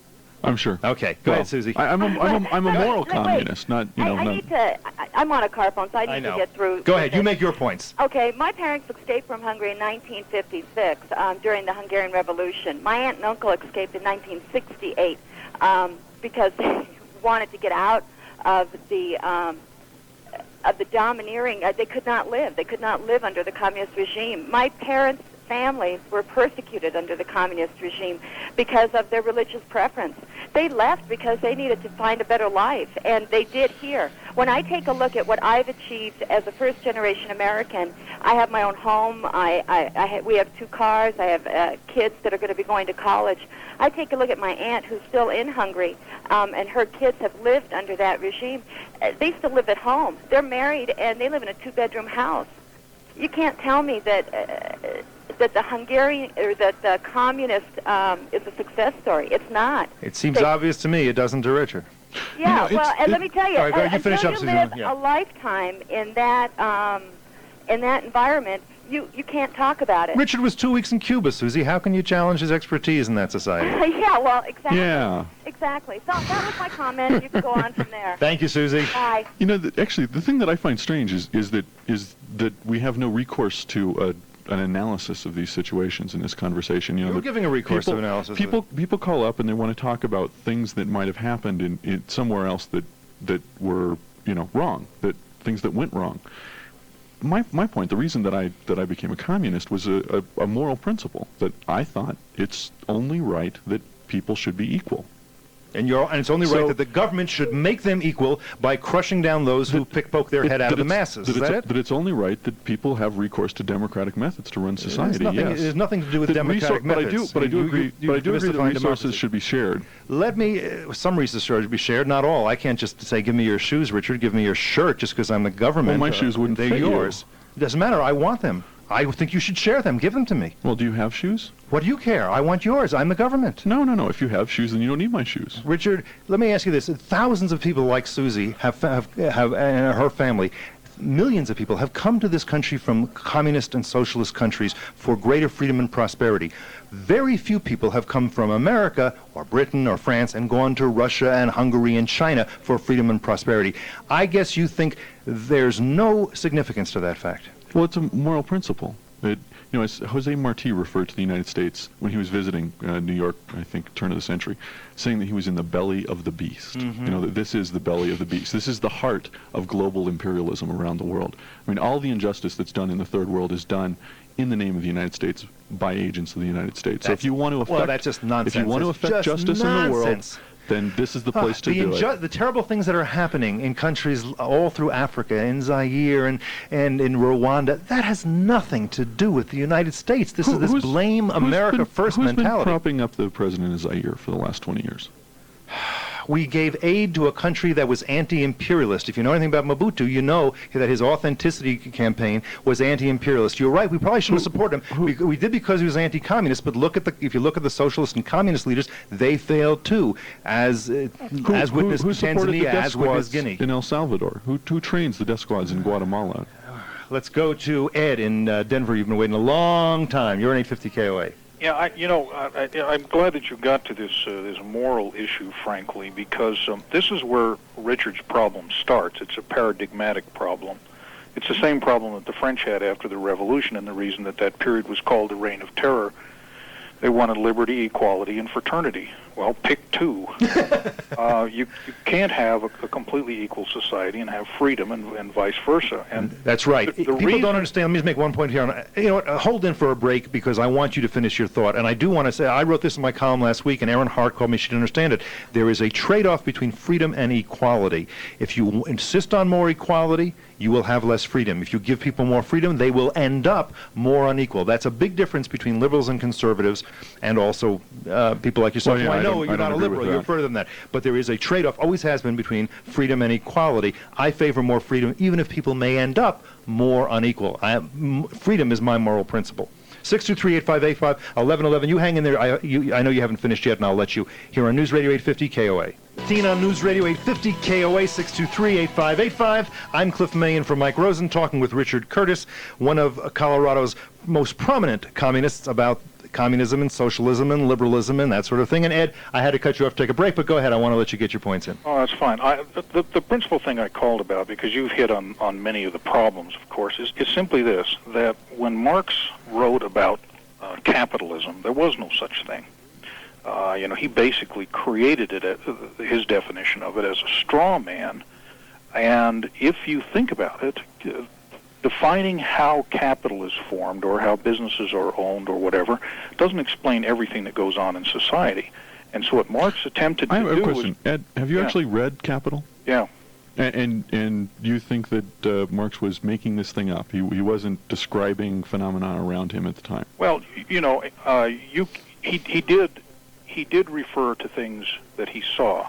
I'm sure. Okay, go ahead, Susie. I'm a moral communist, not I'm on a car phone, so I need to get through. Go ahead. You make your points. Okay, my parents escaped from Hungary in 1956 during the Hungarian Revolution. My aunt and uncle escaped in 1968 because they wanted to get out of the domineering. They could not live. They could not live under the communist regime. My parents' families were persecuted under the communist regime because of their religious preference. They left because they needed to find a better life, and they did here. When I take a look at what I've achieved as a first-generation American, I have my own home. We have 2 cars. I have kids that are going to be going to college. I take a look at my aunt who's still in Hungary, and her kids have lived under that regime. They still live at home. They're married, and they live in a 2-bedroom house. You can't tell me that the Hungarian or that the communist is a success story. It's not. It seems obvious to me. It doesn't to Richard. Yeah, and let me tell you, all right, you finish until up, you Susan. live a lifetime in that environment, you can't talk about it. Richard was 2 weeks in Cuba, Susie. How can you challenge his expertise in that society? Yeah, well, exactly. Yeah. Exactly. So that was my comment. You can go on from there. Thank you, Susie. Bye. You know, actually, the thing that I find strange is that we have no recourse to an analysis of these situations in this conversation. You're giving a recourse to analysis. People call up and they want to talk about things that might have happened in somewhere else that were wrong, that things that went wrong. My point, the reason that I became a communist was a moral principle that I thought it's only right that people should be equal. And it's only right that the government should make them equal by crushing down those who poke their head out of the masses. Is that it? That it's only right that people have recourse to democratic methods to run society. It has nothing to do with democratic methods. But I do agree that resources should be shared. Some resources should be shared, not all. I can't just say, give me your shoes, Richard, give me your shirt, just because I'm the government. Well, my shoes wouldn't fit yours. It doesn't matter. I want them. I think you should share them. Give them to me. Well, do you have shoes? What do you care? I want yours. I'm the government. No. If you have shoes, then you don't need my shoes. Richard, let me ask you this. Thousands of people like Susie have and her family, millions of people have come to this country from communist and socialist countries for greater freedom and prosperity. Very few people have come from America or Britain or France and gone to Russia and Hungary and China for freedom and prosperity. I guess you think there's no significance to that fact. Well, it's a moral principle. As Jose Marti referred to the United States when he was visiting New York, I think, turn of the century, saying that he was in the belly of the beast. Mm-hmm. That this is the belly of the beast. This is the heart of global imperialism around the world. I mean, all the injustice that's done in the third world is done in the name of the United States by agents of the United States. So if you want to affect, that's just nonsense. If you want to affect justice in the world, then this is the place to do it. The terrible things that are happening in countries all through Africa, in Zaire and in Rwanda, that has nothing to do with the United States. This is this blame America first mentality. Who's been propping up the president of Zaire for the last 20 years? We gave aid to a country that was anti-imperialist. If you know anything about Mobutu, you know that his authenticity campaign was anti-imperialist. You're right. We probably shouldn't have supported him. We did because he was anti-communist. But if you look at the socialist and communist leaders, they failed too, as witnessed Tanzania, as witnessed Guinea. In El Salvador, who trains the death squads in Guatemala? Let's go to Ed in Denver. You've been waiting a long time. You're an 850 KOA. Yeah, I'm glad that you got to this moral issue, frankly, because this is where Richard's problem starts. It's a paradigmatic problem. It's the same problem that the French had after the Revolution, and the reason that period was called the Reign of Terror. They wanted liberty, equality, and fraternity. Well, pick two. You can't have a completely equal society and have freedom and vice versa. And that's right. People don't understand. Let me just make one point here. You know what? Hold in for a break because I want you to finish your thought. And I do want to say, I wrote this in my column last week, and Aaron Hart called me. She didn't understand it. There is a trade-off between freedom and equality. If you insist on more equality, you will have less freedom. If you give people more freedom, they will end up more unequal. That's a big difference between liberals and conservatives, and also people like yourself. Well, I know you're not a liberal, you're further than that. But there is a trade-off, always has been, between freedom and equality. I favor more freedom, even if people may end up more unequal. Freedom is my moral principle. 623-8585, 1111. You hang in there. I know you haven't finished yet, and I'll let you here on News Radio 850 KOA. On News Radio 850 KOA 623-8585. I'm Cliff Mahan for Mike Rosen, talking with Richard Curtis, one of Colorado's most prominent communists, about communism and socialism and liberalism and that sort of thing. And Ed, I had to cut you off to take a break, but go ahead. I want to let you get your points in. Oh, that's fine. The principal thing I called about, because you've hit on many of the problems, of course, is simply this, that when Marx wrote about capitalism, there was no such thing. He basically created it, his definition of it, as a straw man. And if you think about it, defining how capital is formed or how businesses are owned or whatever doesn't explain everything that goes on in society. And so what Marx attempted to do was... I have a question. Ed, have you actually read Capital? Yeah. And you think that Marx was making this thing up? He wasn't describing phenomena around him at the time? Well, he did refer to things that he saw.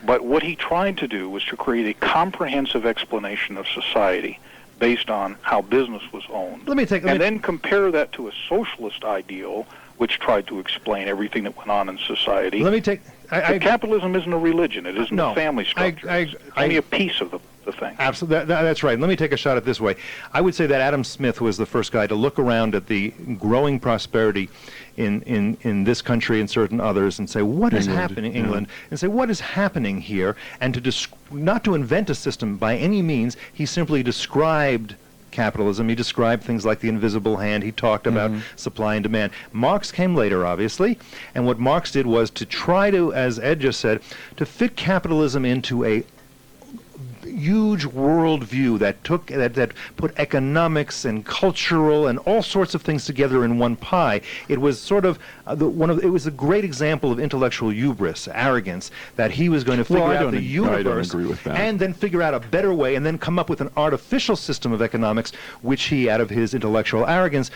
But what he tried to do was to create a comprehensive explanation of society based on how business was owned. Then compare that to a socialist ideal, which tried to explain everything that went on in society. Capitalism isn't a religion. It isn't a family structure. It's only a piece of the thing. Absolutely, that's right. Let me take a shot at it this way. I would say that Adam Smith was the first guy to look around at the growing prosperity in this country and certain others and say, what is happening in England? And say, what is happening here? And not to invent a system by any means, he simply described capitalism. He described things like the invisible hand. He talked about supply and demand. Marx came later, obviously, and what Marx did was to try to, as Ed just said, to fit capitalism into a huge worldview that put economics and cultural and all sorts of things together in one pie. It was sort of it was a great example of intellectual hubris, arrogance, that he was going to figure out the universe, I don't agree with that, and then figure out a better way, and then come up with an artificial system of economics, which he, out of his intellectual arrogance,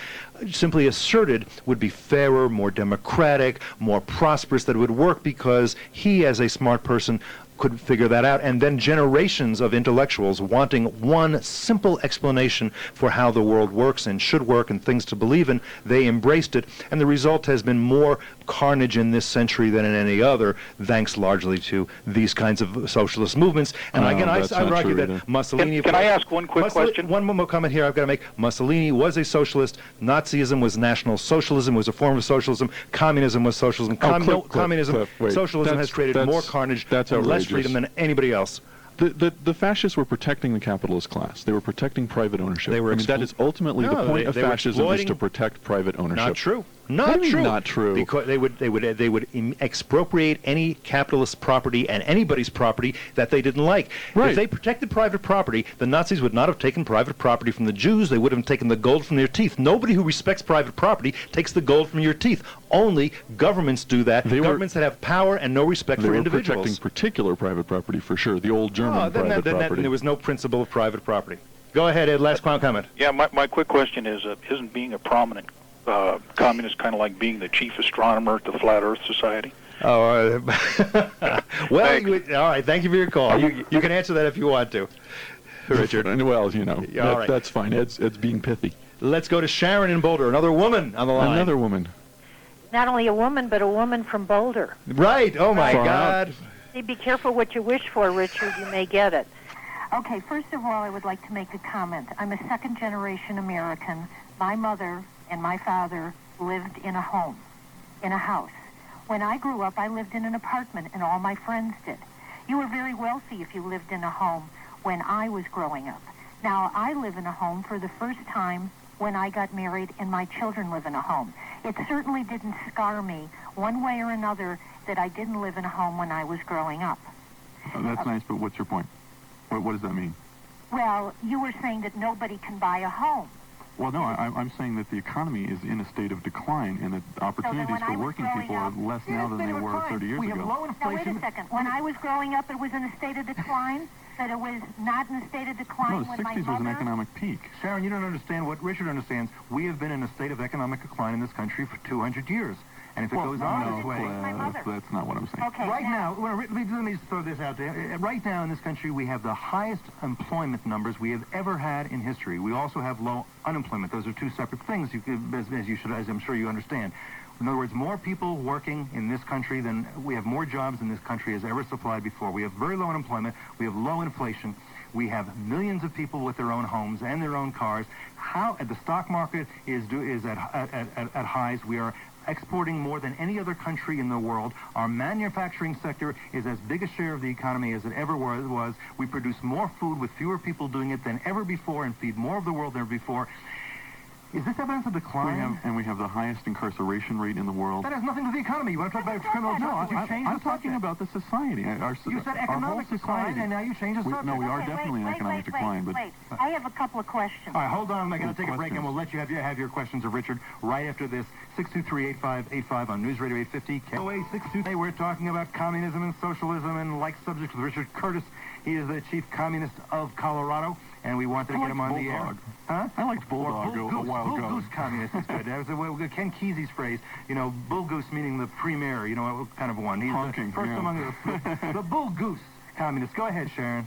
simply asserted would be fairer, more democratic, more prosperous, that it would work because he, as a smart person, could figure that out. And then generations of intellectuals wanting one simple explanation for how the world works and should work and things to believe in, they embraced it. And the result has been more carnage in this century than in any other, thanks largely to these kinds of socialist movements. And again, I would argue that Mussolini... Can I ask one quick question? One more comment here I've got to make. Mussolini was a socialist. Nazism was National Socialism, was a form of socialism. Communism was socialism. Communism, socialism has created more carnage and less freedom than anybody else. The fascists were protecting the capitalist class. They were protecting private ownership. That is ultimately the point of fascism, is to protect private ownership. Not true. Not true. Not true. Because they would expropriate any capitalist property and anybody's property that they didn't like. Right. If they protected private property, the Nazis would not have taken private property from the Jews. They would have taken the gold from their teeth. Nobody who respects private property takes the gold from your teeth. Only governments do that. Governments that have power and no respect for individuals. They were protecting particular private property for sure. The old German private property. There was no principle of private property. Go ahead, Ed. Last comment. Yeah, my quick question is, isn't being a prominent communist kind of like being the chief astronomer at the Flat Earth Society? Oh, well, all right. Thank you for your call. You can answer that if you want to, Richard. Well, that's fine. Ed's being pithy. Let's go to Sharon in Boulder. Another woman on the line. Another woman. Not only a woman, but a woman from Boulder. Right. Oh, my God. Be careful what you wish for, Richard. You may get it. Okay, first of all, I would like to make a comment. I'm a second-generation American. My mother and my father lived in a home, in a house. When I grew up, I lived in an apartment, and all my friends did. You were very wealthy if you lived in a home when I was growing up. Now, I live in a home for the first time when I got married, and my children live in a home. It certainly didn't scar me one way or another that I didn't live in a home when I was growing up. That's nice, but what's your point? What does that mean? Well, you were saying that nobody can buy a home. Well, no, I'm saying that the economy is in a state of decline, and that opportunities for working people are less now than they were 30 years ago. We have low inflation. Now, wait a second. When I was growing up, it was in a state of decline? That it was not in a state of decline when my mother... No, the 60s was an economic peak. Sharon, you don't understand what Richard understands. We have been in a state of economic decline in this country for 200 years. And if it goes on this way... that's not what I'm saying. Okay, right now, let me throw this out there. Right now in this country, we have the highest employment numbers we have ever had in history. We also have low unemployment. Those are two separate things, as I'm sure you understand. In other words, more people working in this country than we have more jobs in this country as ever supplied before. We have very low unemployment. We have low inflation. We have millions of people with their own homes and their own cars. The stock market is at highs. We are exporting more than any other country in the world. Our manufacturing sector is as big a share of the economy as it ever was. We produce more food with fewer people doing it than ever before and feed more of the world than ever before. Is this evidence of decline? We have the highest incarceration rate in the world. That has nothing to do with the economy. You want to talk about criminal justice? I'm talking about the society. You said economic decline, and now you changed the subject. No, we are definitely in economic decline. Wait. I have a couple of questions. All right, hold on. I'm going to take a break, and we'll let you have your questions of Richard right after this. 623-8585 on News Radio 850. KOA 623. We're talking about communism and socialism and like subjects with Richard Curtis. He is the chief communist of Colorado. And we wanted to get him on the air. Huh? I liked Bulldog a while ago. Bull goose communist is good. That was Ken Kesey's phrase. Bull goose meaning the premier. Kind of one. He's honking, first among the bull goose communists. Go ahead, Sharon.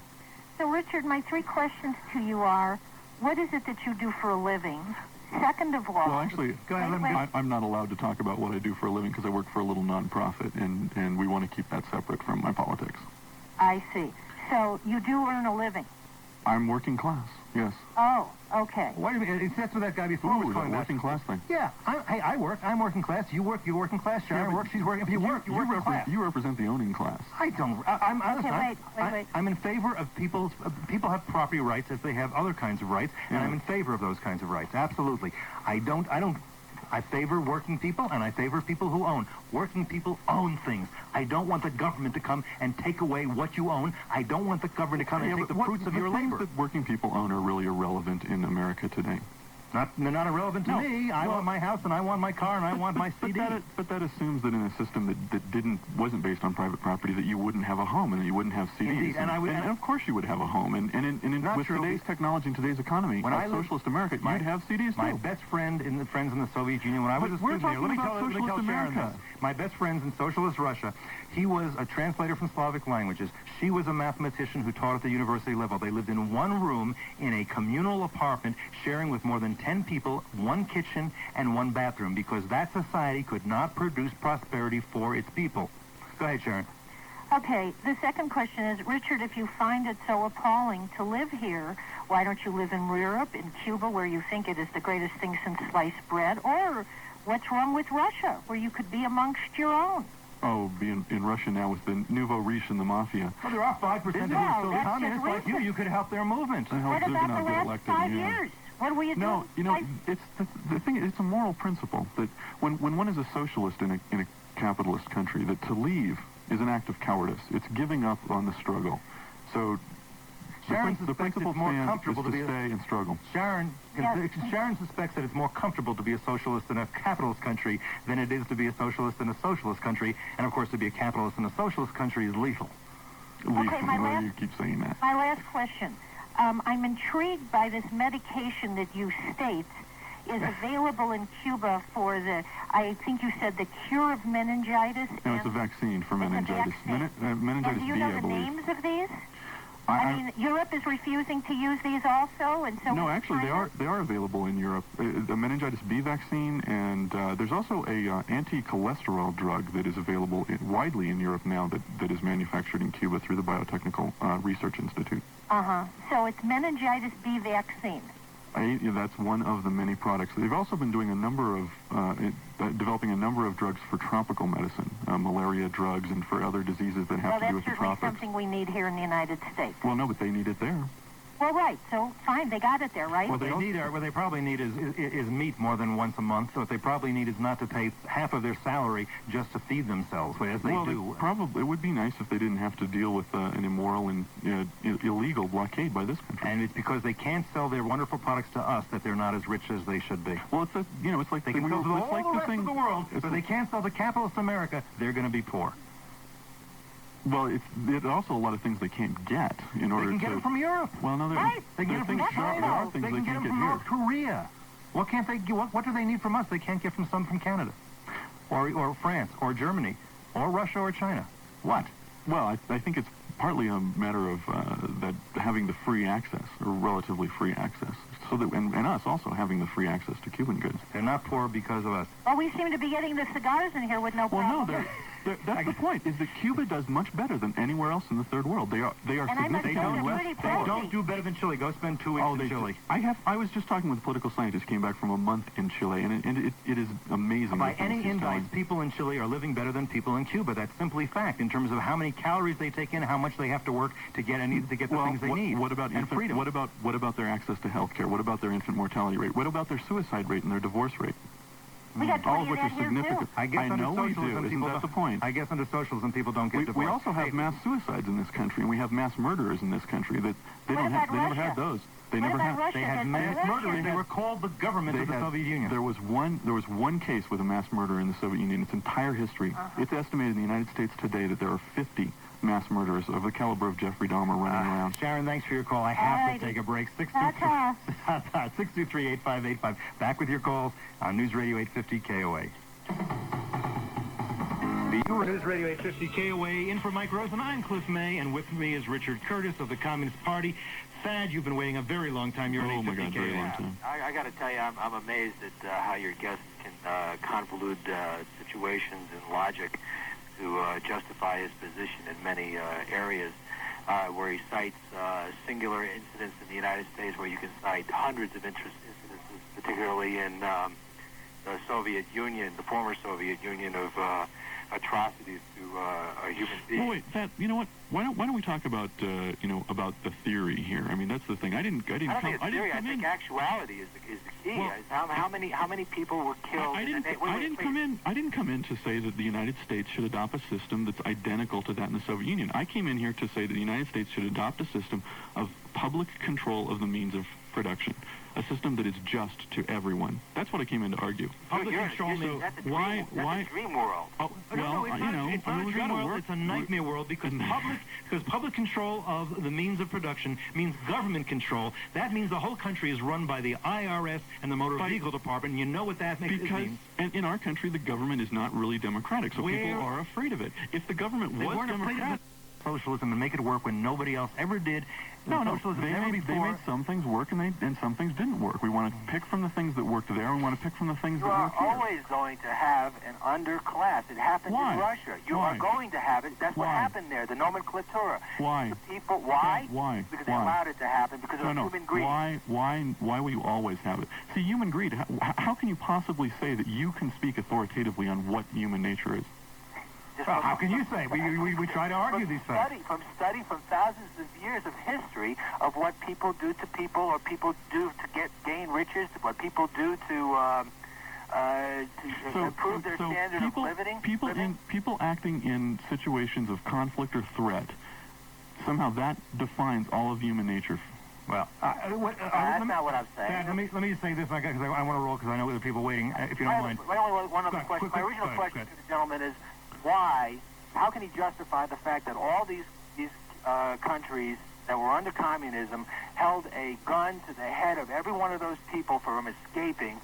So, Richard, my three questions to you are: what is it that you do for a living? Second of all, well, actually, go ahead, I'm not allowed to talk about what I do for a living because I work for a little nonprofit, and we want to keep that separate from my politics. I see. So you do earn a living. I'm working class, yes. Oh, okay. Wait a minute. That's what that guy before was talking about. Working class thing. Yeah. I work. I'm working class. You work. You're working class. Sharon works. She's working. If you work, you work in class. You represent the owning class. I don't. I'm honestly. Okay, wait. I'm in favor of people have property rights as they have other kinds of rights, and I'm in favor of those kinds of rights. Absolutely. I favor working people, and I favor people who own. Working people own things. I don't want the government to come and take away what you own. I don't want the government to come and take the fruits of your labor. The things that working people own are really irrelevant in America today. They're not irrelevant to me. I want my house, and I want my car, and I want my CD. But that assumes that in a system that wasn't based on private property, that you wouldn't have a home and that you wouldn't have CDs. Indeed, and of course you would have a home. And with today's technology and today's economy, in socialist America, you'd have CDs too. My best friend in the Soviet Union, when I was a student here, let me tell Sharon this. My best friends in socialist Russia, he was a translator from Slavic languages. She was a mathematician who taught at the university level. They lived in one room in a communal apartment, sharing with more than 10 people, one kitchen and one bathroom, because that society could not produce prosperity for its people. Go ahead, Sharon. Okay, the second question is, Richard, if you find it so appalling to live here, why don't you live in Europe, in Cuba, where you think it is the greatest thing since sliced bread? Or what's wrong with Russia, where you could be amongst your own? in Russia now with the nouveau riche and the mafia. Well, there are 5% who are still communists like you. You could help their movement. What about the last 5 years? What were you doing? No, it's the thing. It's a moral principle that when one is a socialist in a capitalist country, that to leave is an act of cowardice. It's giving up on the struggle. So the principle stands is to stay and struggle. Sharon suspects that it's more comfortable to be a socialist in a capitalist country than it is to be a socialist in a socialist country. And, of course, to be a capitalist in a socialist country is lethal. Okay, you keep saying that. My last question. I'm intrigued by this medication that you state is available in Cuba for I think you said the cure of meningitis. No, it's a vaccine for meningitis. Meningitis do you B, know I the believe. names of these? I mean, Europe is refusing to use these also, and so. No, actually, they are available in Europe. The meningitis B vaccine, and there's also a anti-cholesterol drug that is available widely in Europe now that is manufactured in Cuba through the Biotechnical Research Institute. So it's meningitis B vaccine. That's one of the many products. They've also been doing developing a number of drugs for tropical medicine, malaria drugs, and for other diseases that have to do with the tropics. That's something we need here in the United States. Well, no, but they need it there. Well, right. So fine, they got it there, right? What they probably need is meat more than once a month. So what they probably need is not to pay half of their salary just to feed themselves, as they do. It would be nice if they didn't have to deal with an immoral and illegal blockade by this country. And it's because they can't sell their wonderful products to us that they're not as rich as they should be. Well, it's like they can sell to the rest of the world, but they can't sell to capitalist America. They're going to be poor. Well, it's also a lot of things they can't get in order to... They can get them from Europe. Well, no, they get them from China. They can get them from North Korea. What can't they? What do they need from us? They can't get from Canada, or France, or Germany, or Russia, or China. What? Well, I think it's partly a matter of that having the free access, or relatively free access, so that and us also having the free access to Cuban goods. They're not poor because of us. Well, we seem to be getting the cigars in here with no problem. Well, no, that's the point. Is that Cuba does much better than anywhere else in the third world. They are significantly less. They don't do better than Chile. Go spend 2 weeks in Chile. I was just talking with a political scientist. Came back from a month in Chile, and it is amazing. By any index, people in Chile are living better than people in Cuba. That's simply fact in terms of how many calories they take in, how much they have to work to get the things they need. What about freedom? What about their access to health care? What about their infant mortality rate? What about their suicide rate and their divorce rate? We got all of which is significant. I know we do. Isn't that the point? I guess under socialism, people don't get divorced. We also have mass suicides in this country, and we have mass murderers in this country that they never had those. They never had. They had mass murderers. They were called the government of the Soviet Union. There was one case with a mass murder in the Soviet Union. Its entire history. It's estimated in the United States today that there are 50 mass murderers of the caliber of Jeffrey Dahmer running around. Sharon, thanks for your call. I have to take a break. 623-8585. Back with your calls on News Radio 850 KOA. News Radio 850 KOA. In for Mike Rosen, I'm Cliff May, and with me is Richard Curtis of the Communist Party. Thad, you've been waiting a very long time. You're oh my God, very long time. I got to tell you, I'm amazed at how your guests can convolute situations and logic to justify his position in many areas, where he cites singular incidents in the United States, where you can cite hundreds of incidences, particularly in the Soviet Union, the former Soviet Union, of atrocities to human beings. Oh, wait, Pat, you know what? Why don't we talk about about the theory here? I mean, that's the thing. I think it's theory. I think actuality is the key. Well, how many people were killed? I didn't come in to say that the United States should adopt a system that's identical to that in the Soviet Union. I came in here to say that the United States should adopt a system of public control of the means of production, a system that is just to everyone. That's what I came in to argue. Public control means that's a dream world. Oh, well, it's not a dream world. It's a nightmare world because public control of the means of production means government control. That means the whole country is run by the IRS and the Motor Vehicle Department. And you know what that means. And in our country, the government is not really democratic, so people are afraid of it. If the government was democratic, socialism and make it work when nobody else ever did. No, they made some things work and some things didn't work. We want to pick from the things that worked there, and we want to pick from the things that work here. You are always going to have an underclass. It happened in Russia. You are going to have it. That's what happened there, the nomenclatura. Why? The people, why? Why? Because they allowed it to happen, because of human greed. Why will you always have it? See, human greed, how can you possibly say that you can speak authoritatively on what human nature is? Well, how can you say? We try to argue these facts. From thousands of years of history of what people do to people, or people do to gain riches, what people do to improve their standard of living. People acting in situations of conflict or threat, somehow that defines all of human nature. Well, that's not what I'm saying. Dad, let me just say this, because I want to roll, because I know there are people waiting. If you don't mind. One other question. My original question to the gentleman is, how can he justify the fact that all these countries that were under communism held a gun to the head of every one of those people from escaping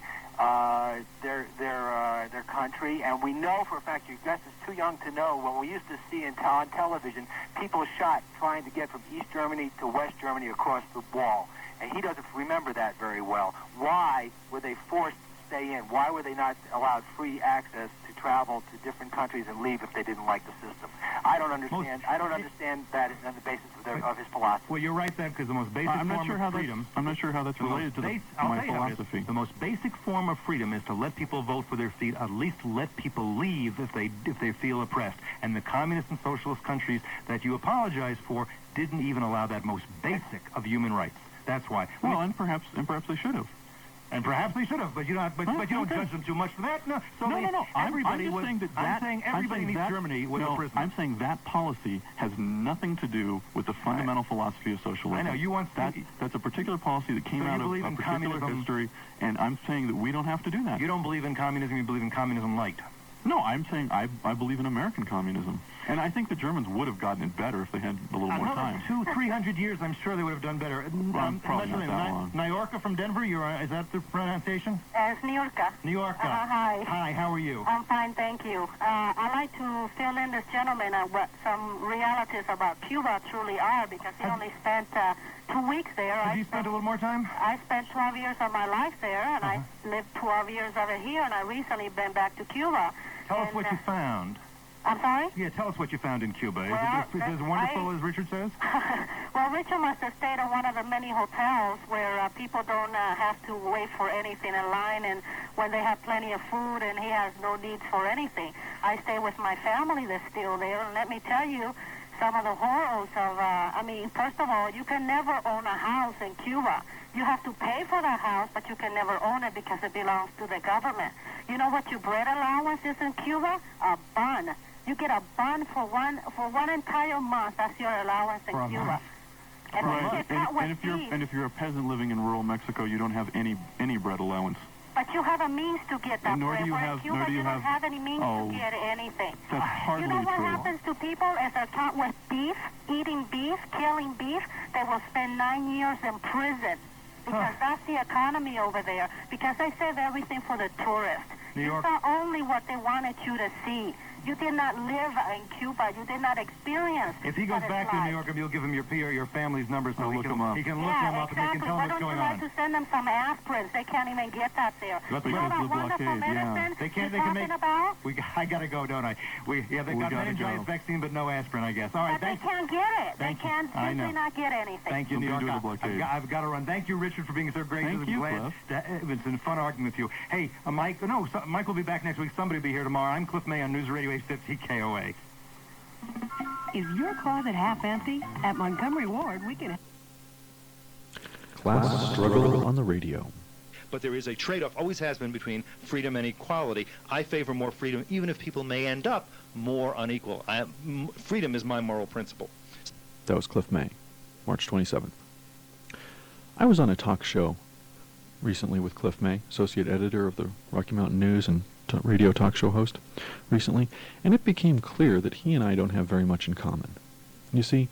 their country? And we know for a fact, your guest is too young to know, when we used to see on television people shot trying to get from East Germany to West Germany across the wall. And he doesn't remember that very well. Why were they forced to stay in? Why were they not allowed free access to travel to different countries and leave if they didn't like the system? I don't understand. I don't understand that on the basis of his philosophy. Well, you're right, then, because the most basic form of freedom. I'm not sure how that's related to my philosophy. The most basic form of freedom is to let people vote for their seat. At least let people leave if they feel oppressed. And the communist and socialist countries that you apologize for didn't even allow that most basic of human rights. That's why. Well, and perhaps they should have. And perhaps they should have, but you don't. But you don't judge them too much for that. No. So no. Everybody was. I'm saying everybody in East Germany was a prisoner. I'm saying that policy has nothing to do with the fundamental philosophy of socialism. I know you want that's a particular policy that came out of a particular history, and I'm saying that we don't have to do that. You don't believe in communism. You believe in communism light. No, I'm saying I believe in American communism. And I think the Germans would have gotten it better if they had a little more time. 200-300 years, I'm sure they would have done better. Probably not that long. Niorka from Denver, is that the pronunciation? It's Niorka. Niorka. Hi. Hi, how are you? I'm fine, thank you. I'd like to fill in this gentleman what some realities about Cuba truly are, because he only spent 2 weeks there. Have you spent a little more time? I spent 12 years of my life there, and I lived 12 years over here, and I recently been back to Cuba. Tell us what you found. I'm sorry? Yeah, tell us what you found in Cuba. Is it as wonderful as Richard says? Well, Richard must have stayed at one of the many hotels where people don't have to wait for anything in line, and when they have plenty of food, and he has no need for anything. I stay with my family that's still there, and let me tell you, some of the horrors of, first of all, you can never own a house in Cuba. You have to pay for the house, but you can never own it because it belongs to the government. You know what your bread allowance is in Cuba? A bun. You get a bun for one entire month. That's your allowance in Cuba. And if you're a peasant living in rural Mexico, you don't have any bread allowance. But you have a means to get that bread. Nor do you don't have any means to get anything. That's hardly true. You know what true. happens to people if they're caught with beef, eating beef, killing beef? They will spend 9 years in prison. Because that's the economy over there. Because they save everything for the tourists. You saw only what they wanted you to see. You did not live in Cuba. You did not experience. If he goes back to New York, you'll give him your family's number so he can look him up and he can tell him what's going on. Why don't you like to send them some aspirins? They can't even get that there. That's because of the blockade, yeah. They can about? I got to go, don't I? They've got meningitis vaccine, but no aspirin, I guess. All right, but they can't get it. They can't simply not get anything. Thank you, New York. I've got to run. Thank you, Richard, for being so great. Thank you, Cliff. It's been fun arguing with you. Hey, Mike will be back next week. Somebody will be here tomorrow. I'm Cliff May on News Radio 850 KOA. Is your closet half empty? At Montgomery Ward, we can... Class struggle on the radio. But there is a trade-off, always has been, between freedom and equality. I favor more freedom, even if people may end up more unequal. Freedom is my moral principle. That was Cliff May, March 27th. I was on a talk show recently with Cliff May, associate editor of the Rocky Mountain News and radio talk show host, recently, and it became clear that he and I don't have very much in common. You see,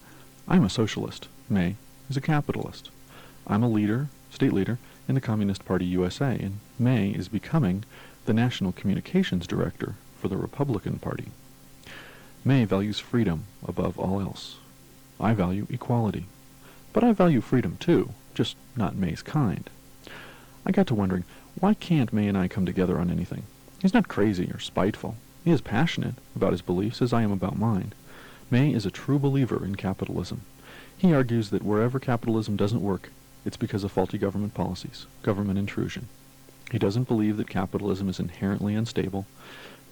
I'm a socialist. May is a capitalist. I'm a state leader in the Communist Party USA, and May is becoming the National Communications Director for the Republican Party. May values freedom above all else. I value equality. But I value freedom too, just not May's kind. I got to wondering, why can't May and I come together on anything? He's not crazy or spiteful. He is passionate about his beliefs as I am about mine. May is a true believer in capitalism. He argues that wherever capitalism doesn't work, it's because of faulty government policies, government intrusion. He doesn't believe that capitalism is inherently unstable.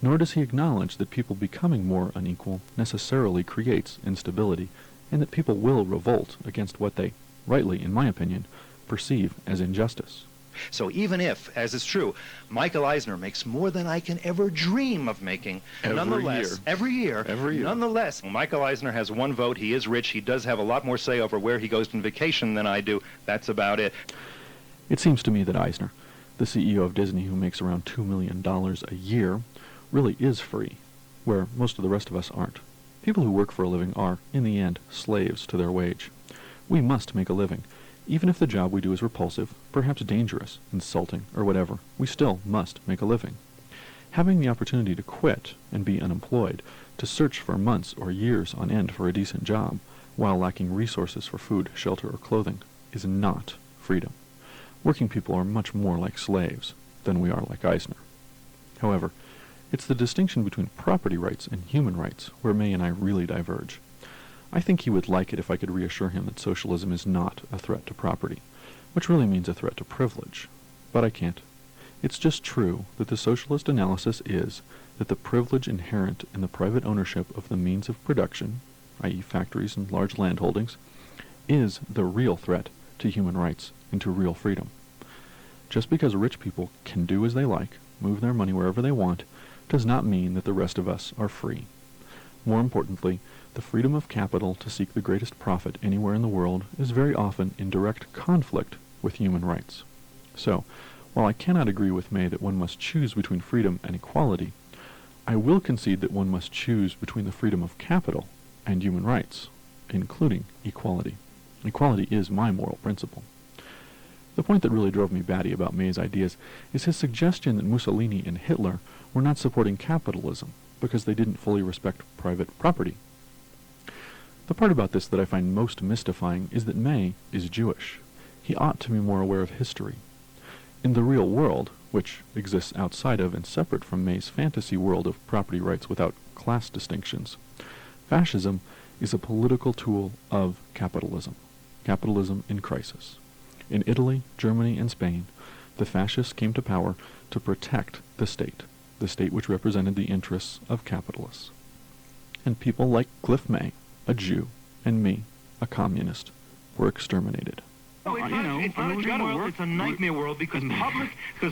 Nor does he acknowledge that people becoming more unequal necessarily creates instability, and that people will revolt against what they, rightly, in my opinion, perceive as injustice. So even if, as is true, Michael Eisner makes more than I can ever dream of making, every year, nonetheless, Michael Eisner has one vote. He is rich. He does have a lot more say over where he goes on vacation than I do. That's about it. It seems to me that Eisner, the CEO of Disney who makes around $2 million a year, really is free, where most of the rest of us aren't. People who work for a living are, in the end, slaves to their wage. We must make a living. Even if the job we do is repulsive, perhaps dangerous, insulting, or whatever, we still must make a living. Having the opportunity to quit and be unemployed, to search for months or years on end for a decent job, while lacking resources for food, shelter, or clothing, is not freedom. Working people are much more like slaves than we are like Eisner. However, it's the distinction between property rights and human rights where May and I really diverge. I think he would like it if I could reassure him that socialism is not a threat to property, which really means a threat to privilege. But I can't. It's just true that the socialist analysis is that the privilege inherent in the private ownership of the means of production, i.e. factories and large landholdings, is the real threat to human rights and to real freedom. Just because rich people can do as they like, move their money wherever they want, does not mean that the rest of us are free. More importantly, the freedom of capital to seek the greatest profit anywhere in the world is very often in direct conflict with human rights. So, while I cannot agree with May that one must choose between freedom and equality, I will concede that one must choose between the freedom of capital and human rights, including equality. Equality is my moral principle. The point that really drove me batty about May's ideas is his suggestion that Mussolini and Hitler were not supporting capitalism because they didn't fully respect private property. The part about this that I find most mystifying is that May is Jewish. He ought to be more aware of history. In the real world, which exists outside of and separate from May's fantasy world of property rights without class distinctions, fascism is a political tool of capitalism. Capitalism in crisis. In Italy, Germany, and Spain, the fascists came to power to protect the state which represented the interests of capitalists. And people like Cliff May, a Jew, and me, a communist, were exterminated. It's not a good world, it's a nightmare world because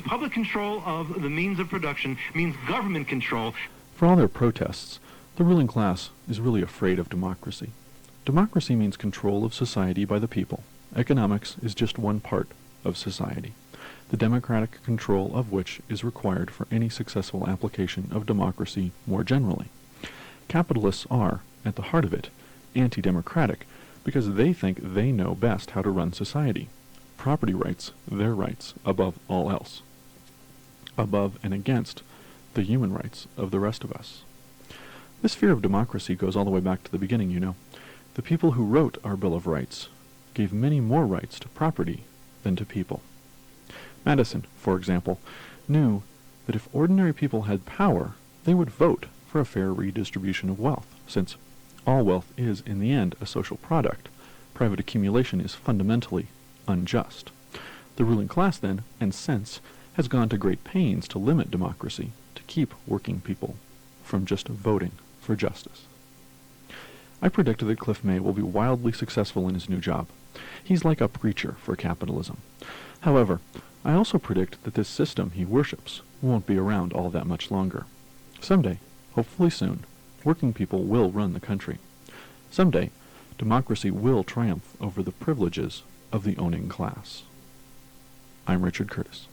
public control of the means of production means government control. For all their protests, the ruling class is really afraid of democracy. Democracy means control of society by the people. Economics is just one part of society, the democratic control of which is required for any successful application of democracy more generally. Capitalists are, at the heart of it, anti-democratic because they think they know best how to run society. Property rights, their rights, above all else. Above and against the human rights of the rest of us. This fear of democracy goes all the way back to the beginning, you know. The people who wrote our Bill of Rights gave many more rights to property than to people. Madison, for example, knew that if ordinary people had power, they would vote for a fair redistribution of wealth, since all wealth is, in the end, a social product. Private accumulation is fundamentally unjust. The ruling class, then, and since, has gone to great pains to limit democracy, to keep working people from just voting for justice. I predict that Cliff May will be wildly successful in his new job. He's like a preacher for capitalism. However, I also predict that this system he worships won't be around all that much longer. Someday, hopefully soon, working people will run the country. Someday, democracy will triumph over the privileges of the owning class. I'm Richard Curtis.